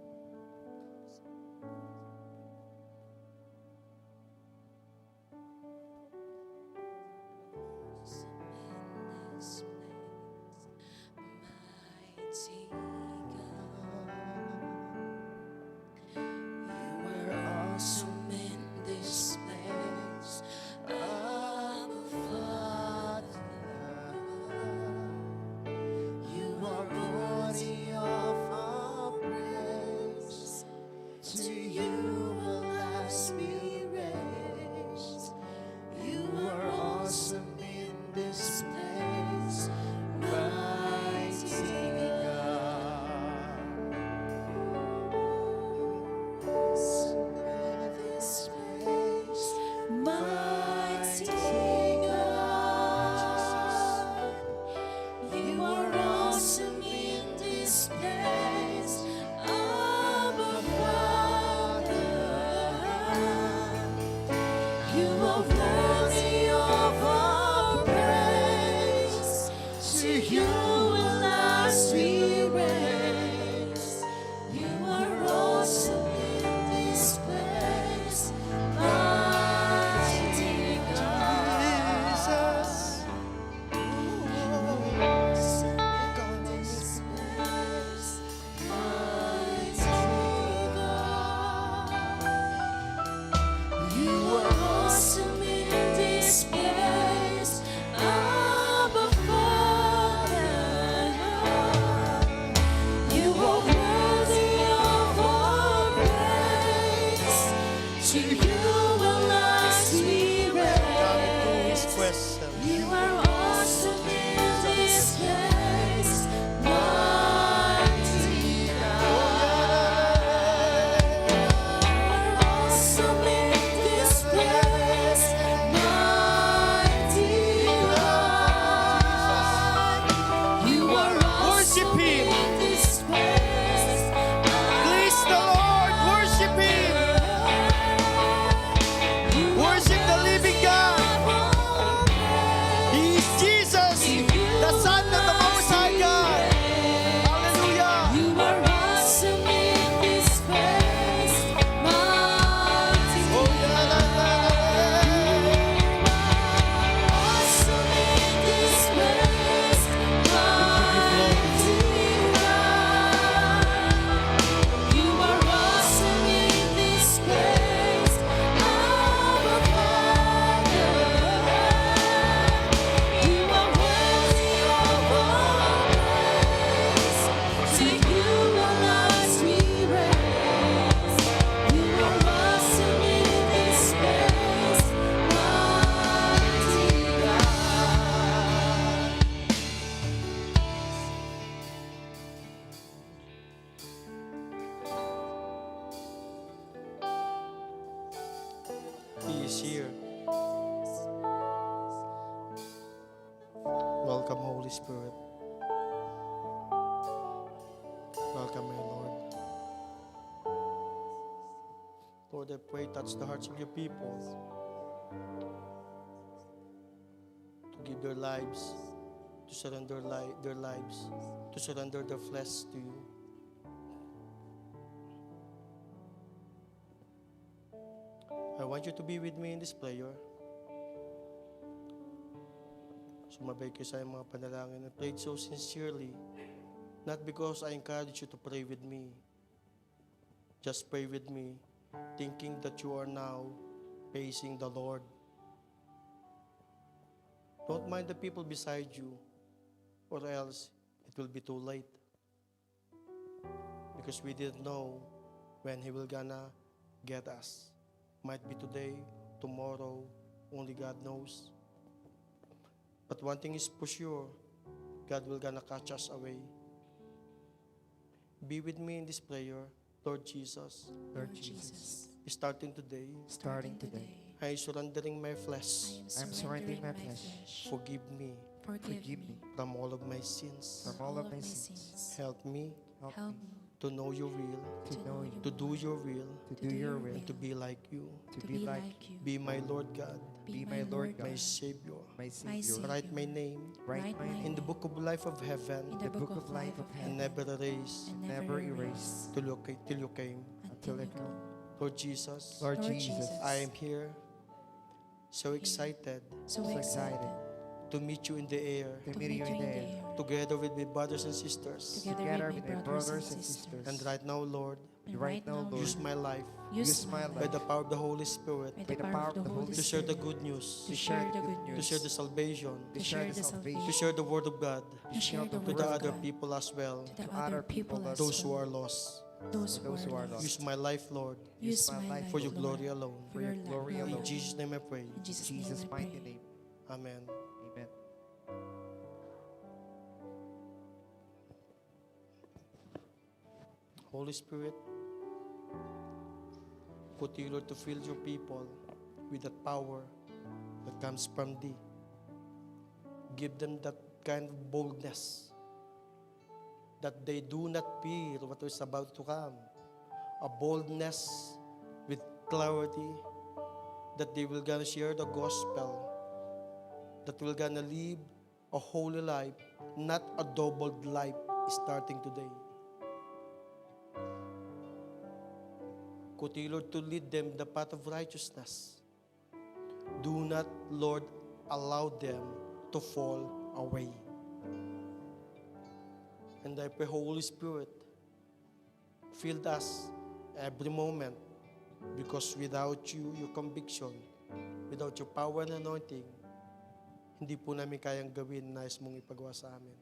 Speaker 4: He is here. Welcome, Holy Spirit. Welcome, my Lord. Lord, I pray, touch the hearts of your people to give their lives, to surrender their lives, to surrender their flesh to you. I want you to be with me in this prayer. Sumabay kayo sa mga panalangin. I prayed so sincerely, not because I encourage you to pray with me. Just pray with me, thinking that you are now facing the Lord. Don't mind the people beside you, or else it will be too late. Because we didn't know when He will gonna get us. Might be today, tomorrow, only God knows. But one thing is for sure, God will gonna catch us away. Be with me in this prayer, Lord Jesus.
Speaker 1: Lord Jesus,
Speaker 4: Starting today,
Speaker 1: starting today,
Speaker 4: I am surrendering my flesh.
Speaker 1: I'm surrendering my flesh.
Speaker 4: Forgive me
Speaker 1: Forgive me
Speaker 4: from all of my sins.
Speaker 1: from all of my sins.
Speaker 4: Help me
Speaker 2: Help me
Speaker 4: to know your will,
Speaker 2: to know you,
Speaker 4: to do your will,
Speaker 1: to do your will,
Speaker 4: and to be like you.
Speaker 1: to be like
Speaker 2: you.
Speaker 4: Be my Lord God,
Speaker 1: be my Lord
Speaker 4: my
Speaker 1: God,
Speaker 4: Savior.
Speaker 1: my
Speaker 2: Savior.
Speaker 1: Savior.
Speaker 4: Write my name
Speaker 1: Write my
Speaker 4: in
Speaker 1: name
Speaker 4: the book of life of heaven,
Speaker 2: in
Speaker 1: the book of life of
Speaker 4: and
Speaker 1: heaven,
Speaker 4: never erase
Speaker 2: and
Speaker 1: never erase
Speaker 4: till you came.
Speaker 2: until
Speaker 1: I
Speaker 2: you come.
Speaker 4: Lord Jesus,
Speaker 1: Lord
Speaker 2: Lord
Speaker 1: Jesus,
Speaker 2: Jesus,
Speaker 4: I am here, so excited
Speaker 2: So
Speaker 1: so
Speaker 2: excited
Speaker 1: excited
Speaker 4: to meet you in the air,
Speaker 1: to meet you in the air,
Speaker 4: together with my brothers and sisters.
Speaker 1: together with my brothers and sisters.
Speaker 4: And right now, Lord,
Speaker 2: And
Speaker 1: right now, Lord,
Speaker 4: use my life
Speaker 1: use my
Speaker 4: by
Speaker 1: life
Speaker 4: the power of the Holy Spirit
Speaker 2: by the power of the Holy
Speaker 4: to share the
Speaker 2: Spirit,
Speaker 4: good news,
Speaker 2: to share the good
Speaker 4: to
Speaker 2: news,
Speaker 4: share the salvation,
Speaker 1: to share the salvation,
Speaker 4: to share the word of God
Speaker 2: to share the
Speaker 4: to
Speaker 2: word
Speaker 4: the
Speaker 2: of
Speaker 4: other
Speaker 2: God
Speaker 4: people as well,
Speaker 2: to the other people as
Speaker 4: those who
Speaker 2: well,
Speaker 4: are lost.
Speaker 2: those
Speaker 1: those
Speaker 2: who
Speaker 1: who
Speaker 2: are
Speaker 1: are
Speaker 2: lost.
Speaker 4: Use my life, Lord,
Speaker 2: Use
Speaker 1: my
Speaker 2: my
Speaker 1: life
Speaker 2: life,
Speaker 4: for your
Speaker 2: Lord,
Speaker 4: glory alone.
Speaker 2: for your
Speaker 1: glory
Speaker 2: glory
Speaker 1: alone.
Speaker 4: In Jesus' name I pray.
Speaker 2: In Jesus'
Speaker 1: Jesus'
Speaker 2: name I
Speaker 1: mighty
Speaker 2: pray.
Speaker 1: name.
Speaker 4: Amen.
Speaker 1: Amen.
Speaker 4: Holy Spirit, continue to fill your people with that power that comes from thee. Give them that kind of boldness that they do not fear what is about to come. A boldness with clarity that they will gonna share the gospel, that will gonna live a holy life, not a doubled life starting today. Continue, Lord, to lead them the path of righteousness. Do not, Lord, allow them to fall away. And I pray, Holy Spirit, fill us every moment, because without you, your conviction, without your power and anointing, hindi po namin kayang gawin na nais mong ipagawa sa amin.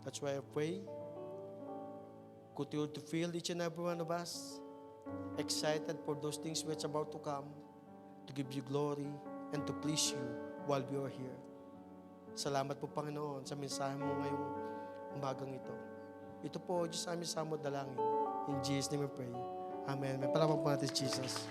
Speaker 4: That's why I pray, continue to fill each and every one of us excited for those things which are about to come, to give you glory and to please you while we are here. Salamat po, Panginoon, sa mensahe mo ngayong umagang ito. Ito po, Diyos namin sa mo dalangin. In Jesus' name we pray. Amen. May palapag po natin si Jesus.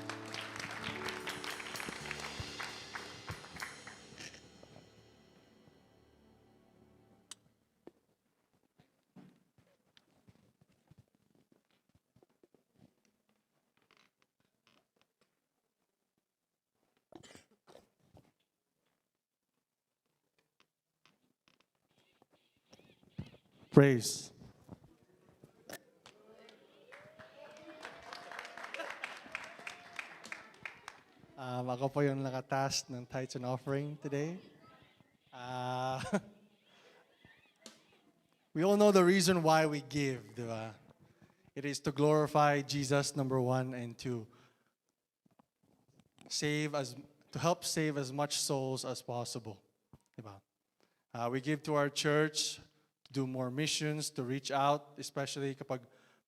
Speaker 5: Praise. Ako po yung nakatask ng tithes and offering today. We all know the reason why we give, di ba? It is to glorify Jesus, number one, and to help save as much souls as possible, di ba? We give to our church to do more missions, to reach out, especially kapag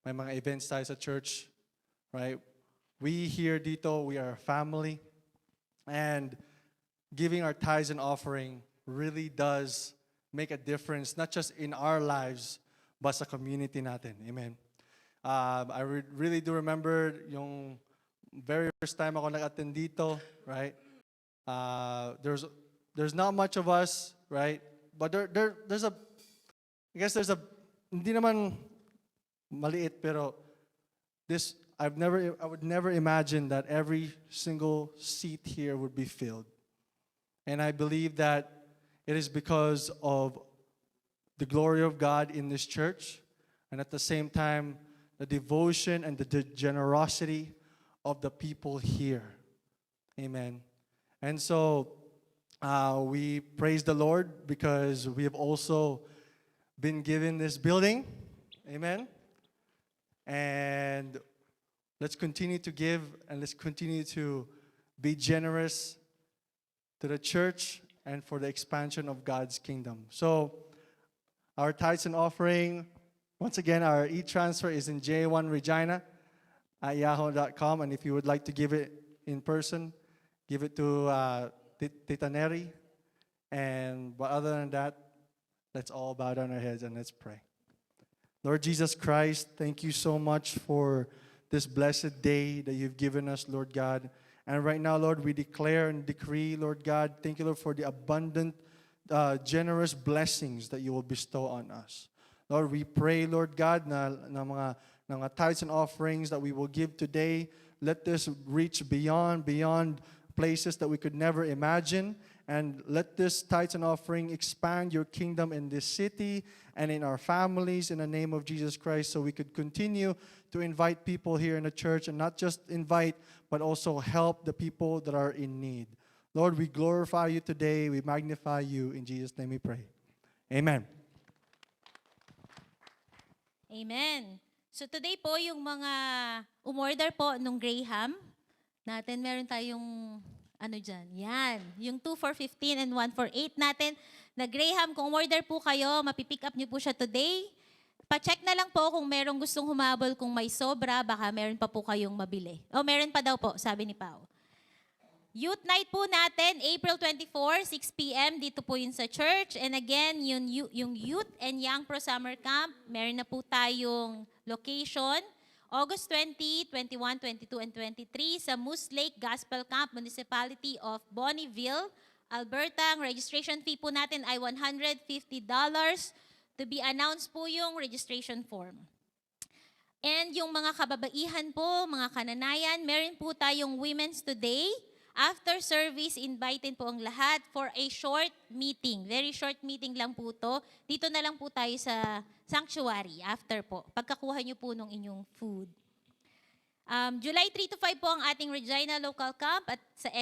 Speaker 5: may mga events tayo sa church, right? We here dito, we are a family, and giving our tithes and offering really does make a difference, not just in our lives, but sa community natin. Amen. I really do remember yung very first time ako nag-attend dito, right? There's not much of us, right? But there's a, I guess there's a, hindi naman maliit, pero I would never imagine that every single seat here would be filled. And I believe that it is because of the glory of God in this church, and at the same time, the devotion and the generosity of the people here. Amen. And so, we praise the Lord because we have also been given this building. Amen. And let's continue to give, and let's continue to be generous to the church and for the expansion of God's kingdom. So, our tithes and offering, once again, our e-transfer is in J1Regina at yahoo.com. And if you would like to give it in person, give it to Tita Neri. But other than that, let's all bow down our heads and let's pray. Lord Jesus Christ, thank you so much for this blessed day that you've given us, Lord God. And right now, Lord, we declare and decree, Lord God, thank you, Lord, for the abundant, generous blessings that you will bestow on us. Lord, we pray, Lord God, na mga tithes and offerings that we will give today, let this reach beyond places that we could never imagine. And let this tithes and offering expand your kingdom in this city and in our families in the name of Jesus Christ, so we could continue to invite people here in the church, and not just invite, but also help the people that are in need. Lord, we glorify you today. We magnify you. In Jesus' name we pray. Amen.
Speaker 6: Amen. So today po, yung mga umorder po nung Graham natin, meron tayong ano dyan, yan. Yung 2 for 15 and 1 for 8 natin na Graham. Kung umorder po kayo, mapipick up niyo po siya today. Pa-check na lang po kung merong gustong humabol, kung may sobra, baka meron pa po kayong mabili. O meron pa daw po, sabi ni Pao. Youth night po natin, April 24, 6 p.m. Dito po yun sa church. And again, yung Youth and Young Pro Summer Camp, meron na po tayong location. August 20, 21, 22, and 23 sa Moose Lake Gospel Camp, Municipality of Bonneville, Alberta. Ang registration fee po natin ay $150. To be announced po yung registration form. And yung mga kababaihan po, mga kananayan, meron po tayong Women's Today. After service, invited po ang lahat for a short meeting. Very short meeting lang po to. Dito na lang po tayo sa sanctuary after po. Pagkakuha nyo po nung inyong food. July 3 to 5 po ang ating Regina Local Camp at sa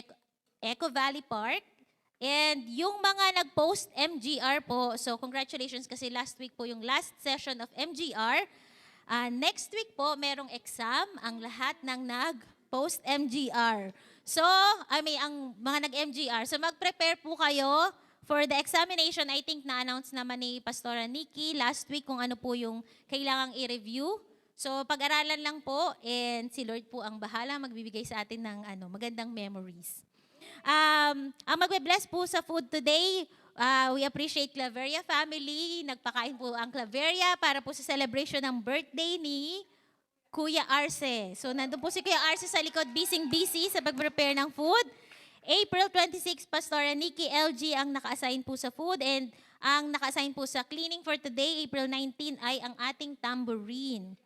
Speaker 6: Eco Valley Park. And yung mga nag-post MGR po, so congratulations kasi last week po yung last session of MGR. Next week po, merong exam ang lahat ng nag-post MGR. So, ang mga nag-MGR. So, mag-prepare po kayo for the examination. I think na-announce naman ni Pastora Nikki last week kung ano po yung kailangang i-review. So, pag-aralan lang po and si Lord po ang bahala magbibigay sa atin ng magandang memories. Ang magbe-bless po sa food today, we appreciate Claveria family. Nagpakain po ang Claveria para po sa celebration ng birthday ni Kuya Arce. So, nandun po si Kuya Arce sa likod, busy sa pag-prepare ng food. April 26, Pastora Nikki LG ang naka-assign po sa food, and ang naka-assign po sa cleaning for today, April 19, ay ang ating tambourine.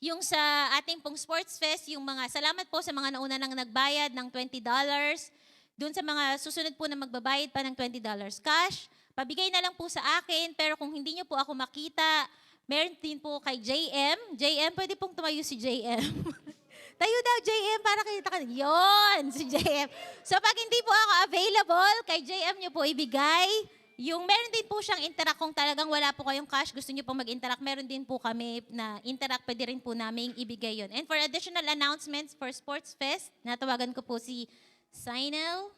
Speaker 6: Yung sa ating pong sports fest, yung mga, salamat po sa mga nauna nang nagbayad ng $20. Doon sa mga susunod po na magbabayad pa ng $20 cash, pabigay na lang po sa akin, pero kung hindi nyo po ako makita, meron din po kay JM. JM, pwede pong tumayo si JM. Tayo daw, JM, para kita ka. Yun, si JM. So, pag hindi po ako available, kay JM nyo po ibigay. Yung meron din po siyang interact kung talagang wala po kayong cash, gusto nyo pong mag-interact, meron din po kami na interact, pwede rin po namin ibigay yun. And for additional announcements for Sports Fest, natawagan ko po si Sinel.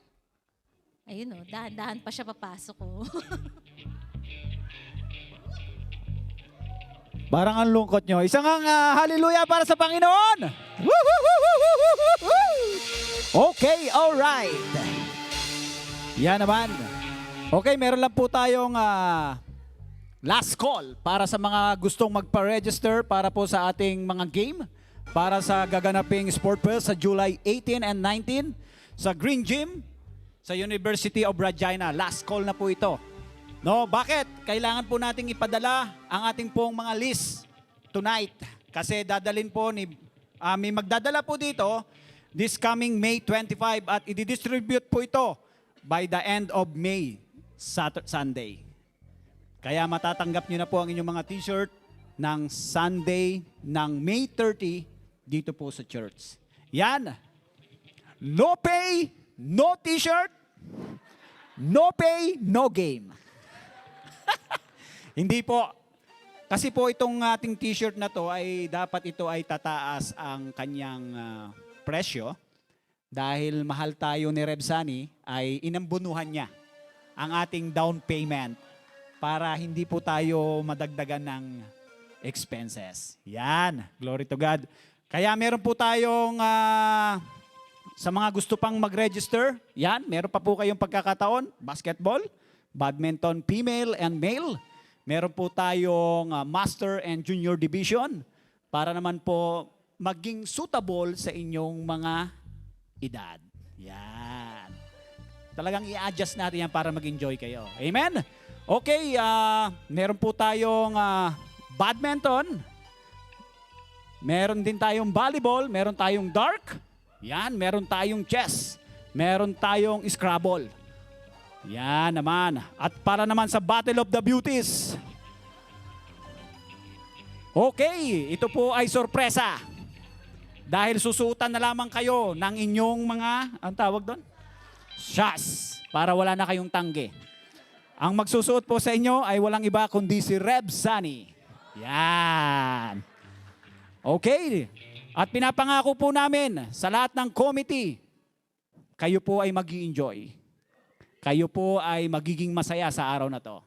Speaker 6: Ayun o, dahan-dahan pa siya papasok ko.
Speaker 1: Parang ang lungkot nyo. Isang hallelujah para sa Panginoon. Okay, alright. Yan naman. Okay, meron lang po tayong last call para sa mga gustong magpa-register para po sa ating mga game para sa gaganaping Sport Fest sa July 18 and 19 sa Green Gym sa University of Regina. Last call na po ito. No, bakit? Kailangan po nating ipadala ang ating pong mga list tonight. Kasi dadalhin po may magdadala po dito this coming May 25 at i-distribute po ito by the end of May, Sunday. Kaya matatanggap nyo na po ang inyong mga t-shirt ng Sunday ng May 30 dito po sa church. Yan. No pay, no t-shirt. No pay, no game. Hindi po. Kasi po itong ating t-shirt na to ay dapat ito ay tataas ang kanyang presyo dahil mahal tayo ni Rebsani ay inambunuhan niya ang ating down payment para hindi po tayo madagdagan ng expenses. Yan. Glory to God. Kaya meron po tayong sa mga gusto pang mag-register, yan, meron pa po kayong pagkakataon, basketball, badminton, female and male. Meron po tayong master and junior division para naman po maging suitable sa inyong mga edad. Yan. Talagang i-adjust natin yan para mag-enjoy kayo. Amen?
Speaker 7: Okay, meron po tayong badminton. Meron din tayong volleyball, meron tayong dark. Yan, meron tayong chess. Meron tayong Scrabble. Yan naman. At para naman sa Battle of the Beauties. Okay, ito po ay sorpresa. Dahil susuotan na lamang kayo ng inyong mga, ang tawag doon? Shots. Para wala na kayong tangge. Ang magsusuot po sa inyo ay walang iba kundi si Reb Sunny. Yan. Okay. At pinapangako po namin sa lahat ng committee, kayo po ay mag-i-enjoy. Kayo po ay magiging masaya sa araw na to.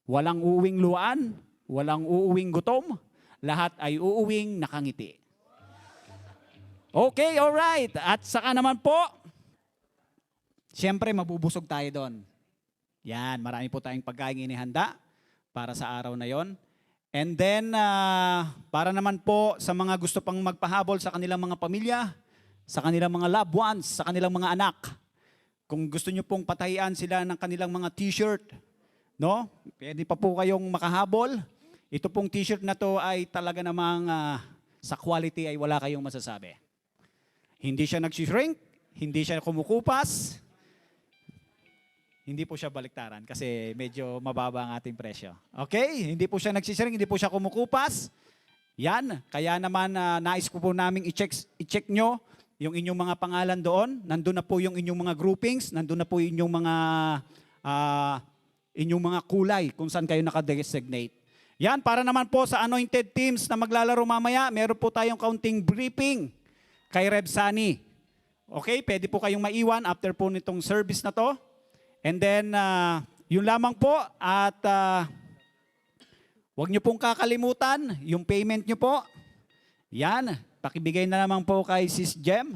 Speaker 7: Walang uuwing luhaan, walang uuwing gutom, lahat ay uuwing nakangiti. Okay, alright. At saka naman po, siyempre mabubusog tayo doon. Yan, marami po tayong pagkain inihanda para sa araw na yon. And then, para naman po sa mga gusto pang magpahabol sa kanilang mga pamilya, sa kanilang mga loved ones, sa kanilang mga anak, kung gusto nyo pong patahian sila ng kanilang mga t-shirt, no? Pwede pa po kayong makahabol. Ito pong t-shirt na to ay talaga namang sa quality ay wala kayong masasabi. Hindi siya nag-shrink, hindi siya kumukupas, hindi po siya baliktaran kasi medyo mababa ang ating presyo. Okay? Hindi po siya nagsisering, hindi po siya kumukupas. Yan. Kaya naman nais ko po naming i-check nyo yung inyong mga pangalan doon. Nandun na po yung inyong mga groupings. Nandun na po yung inyong mga kulay kung saan kayo nakadesignate. Yan. Para naman po sa anointed teams na maglalaro mamaya, meron po tayong kaunting briefing kay Reb Sunny. Okay? Pwede po kayong maiwan after po nitong service na to. And then, yun lamang po at huwag nyo pong kakalimutan yung payment nyo po. Yan, pakibigay na naman po kay Sis Jem.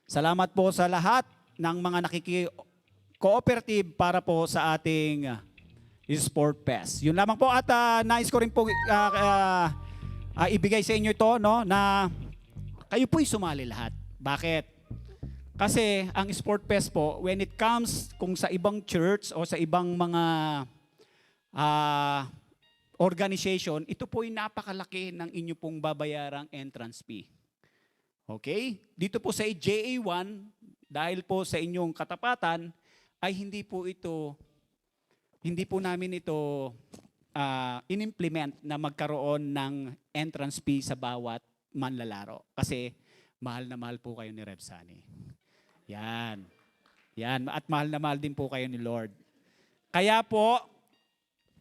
Speaker 7: Salamat po sa lahat ng mga nakiki-cooperative para po sa ating Sport Fest. Yun lamang po at nais ko rin po ibigay sa inyo ito no, na kayo po'y sumali lahat. Bakit? Kasi ang Sport Fest po, when it comes kung sa ibang church o sa ibang mga organization, ito po ay napakalaki ng inyo pong babayarang entrance fee. Okay? Dito po sa JA1, dahil po sa inyong katapatan, ay hindi po namin ito in-implement na magkaroon ng entrance fee sa bawat manlalaro. Kasi mahal na mahal po kayo ni Reb Sunny. Yan. Yan. At mahal na mahal din po kayo ni Lord. Kaya po,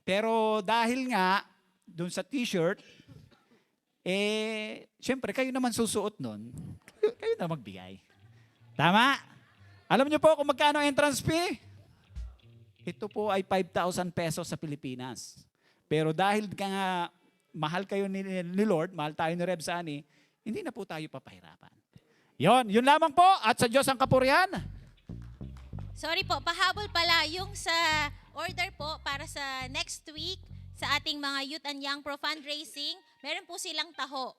Speaker 7: pero dahil nga, dun sa t-shirt, syempre, kayo naman susuot nun. Kayo na magbigay. Tama? Alam niyo po kung magkano entrance fee? Ito po ay 5,000 pesos sa Pilipinas. Pero dahil nga mahal kayo ni Lord, mahal tayo ni Reb Sunny, hindi na po tayo papahirapan. Yun lamang po at sa Diyos ang kapurihan.
Speaker 6: Sorry po, pahabol pala yung sa order po para sa next week sa ating mga Youth and Young Pro Fundraising, meron po silang taho.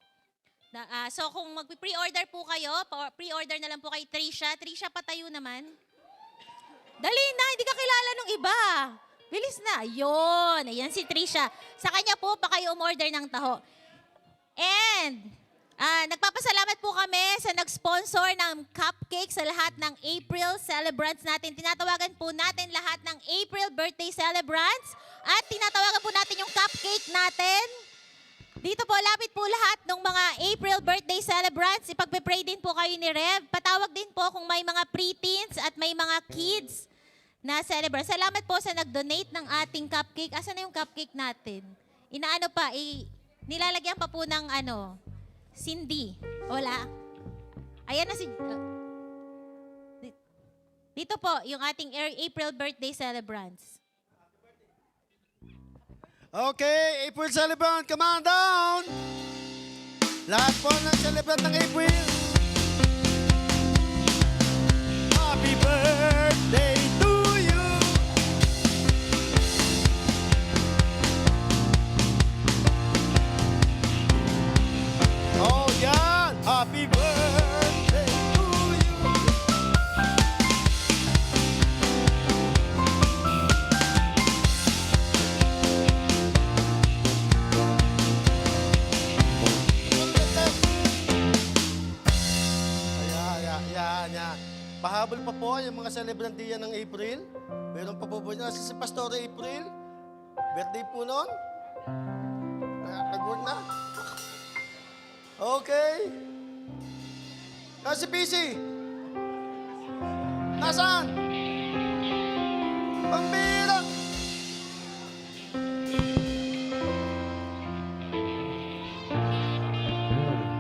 Speaker 6: So kung mag-pre-order po kayo, pre-order na lang po kay Trisha. Trisha, patayo naman. Dali na, hindi ka kilala nung iba. Bilis na. Ayun, ayan si Trisha. Sa kanya po pa kayo umorder ng taho. And nagpapasalamat po kami sa nag-sponsor ng cupcake sa lahat ng April celebrants natin. Tinatawagan po natin lahat ng April birthday celebrants at tinatawagan po natin yung cupcake natin. Dito po, lapit po lahat ng mga April birthday celebrants. Ipagpe-pray din po kayo ni Rev. Patawag din po kung may mga preteens at may mga kids na celebrant. Salamat po sa nag-donate ng ating cupcake. Asan na yung cupcake natin? Inaano pa, nilalagyan pa po ng Cindy. Wala. Ayan na si... dito po, yung ating April birthday celebrants.
Speaker 4: Okay, April celebrant, come on down! Lahat po ng celebrant ng April. Happy birthday to you! Oh, yan! Happy birthday to you! Pahabol pa po yung mga celebrant diyan ng April. Meron pa po niya si Pastor April. Birthday po noon. Nag-work na. Okay. Si PC. Nasaan? Pambira.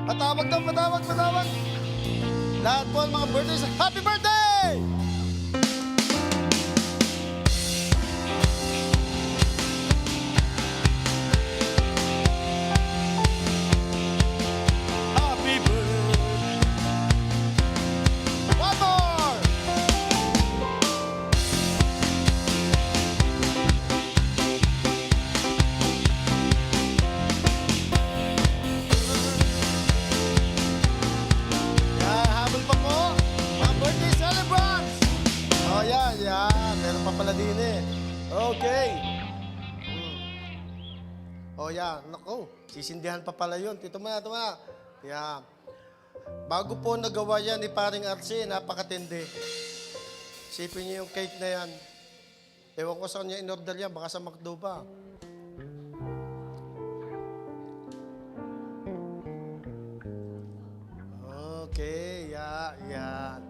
Speaker 4: Patawag daw, patawag. Lahat po ang mga birthdays. Happy birthday! Happy birthday. One more! Yan, habol pa po. Mga birthday celebrants. Oh, yan. Meron pa pala din eh. Okay. Oh, yan. Naku, sisindihan pa pala yun. Tito mo na. Yan. Bago po nagawa yan ni Paring Arce, napakatindi. Sipin niyo yung cake na yan. Ewan ko saan niya in-order yan, baka sa McDo pa. Okay, yan.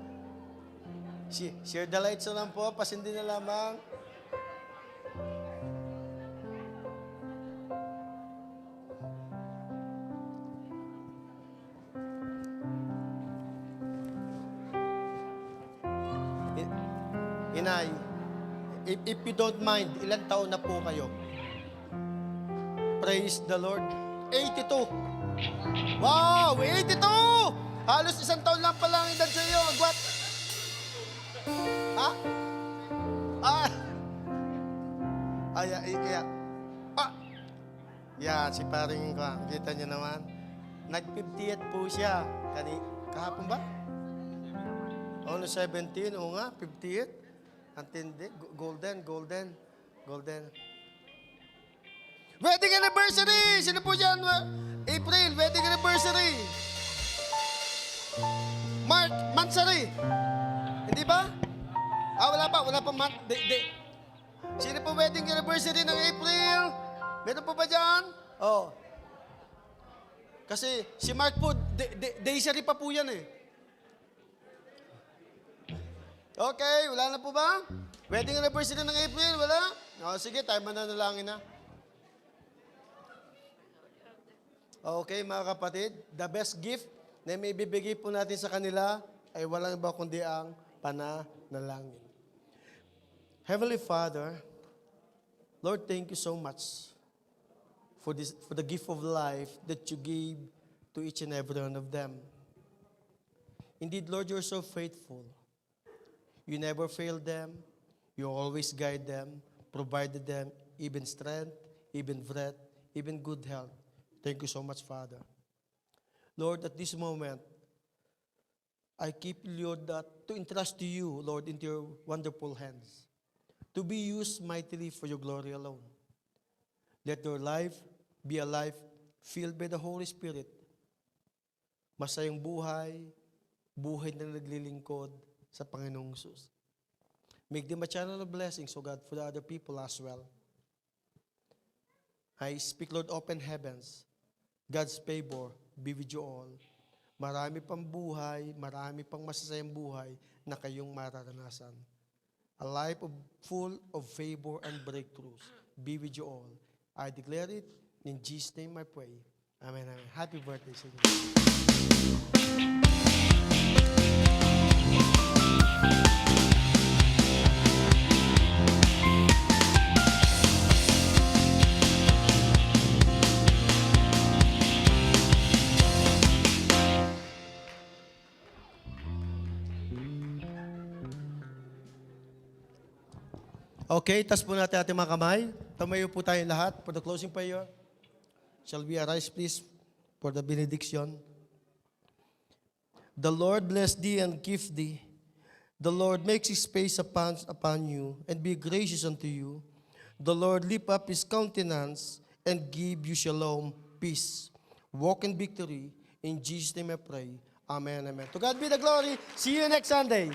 Speaker 4: Share the lights na lang po, pasindi na lamang. Inay, if you don't mind, ilang taon na po kayo? Praise the Lord. 82. Wow, 82! Halos isang taon lang pala ang edad sa iyo. Agwat. Ha? Yan, si paring ko. Kita niyo naman. Nag-50th po siya. Kahapon ba? Oh, no, 17. Oo nga, 50th. Antindi. Golden. Wedding anniversary! Sino po dyan? April, wedding anniversary. Mark, Mansari. Hindi ba? Wala pa month. Sino po wedding anniversary ng April? Meron po ba dyan? Oh. Kasi si Mark po, day-sari pa po yan eh. Okay, wala na po ba? Wedding anniversary ng April, wala? Sige, tayo mananalangin na. Okay, mga kapatid, the best gift na may bibigay po natin sa kanila ay walang iba kundi ang pananalangin. Heavenly Father, Lord, thank you so much for the gift of life that you gave to each and every one of them. Indeed, Lord, you're so faithful. You never fail them. You always guide them, provided them even strength, even breath, even good health. Thank you so much, Father. Lord, at this moment, I keep, Lord, to entrust to you, Lord, into your wonderful hands, to be used mightily for your glory alone. Let your life be a life filled by the Holy Spirit. Masayang buhay na naglilingkod sa Panginoong Jesus. Make them a channel of blessings, O God, for the other people as well. I speak, Lord, open heavens. God's favor be with you all. Marami pang buhay, marami pang masasayang buhay na kayong mararanasan. A life full of favor and breakthroughs be with you all. I declare it, in Jesus' name I pray. Amen, amen. Happy birthday sa inyo. Okay, tas po natin ating mga kamay. Tumayo po tayo lahat for the closing prayer. Shall we arise, please, for the benediction? The Lord bless thee and keep thee. The Lord makes his face upon you and be gracious unto you. The Lord lift up his countenance and give you shalom, peace. Walk in victory. In Jesus' name I pray. Amen, amen. To God be the glory. See you next Sunday.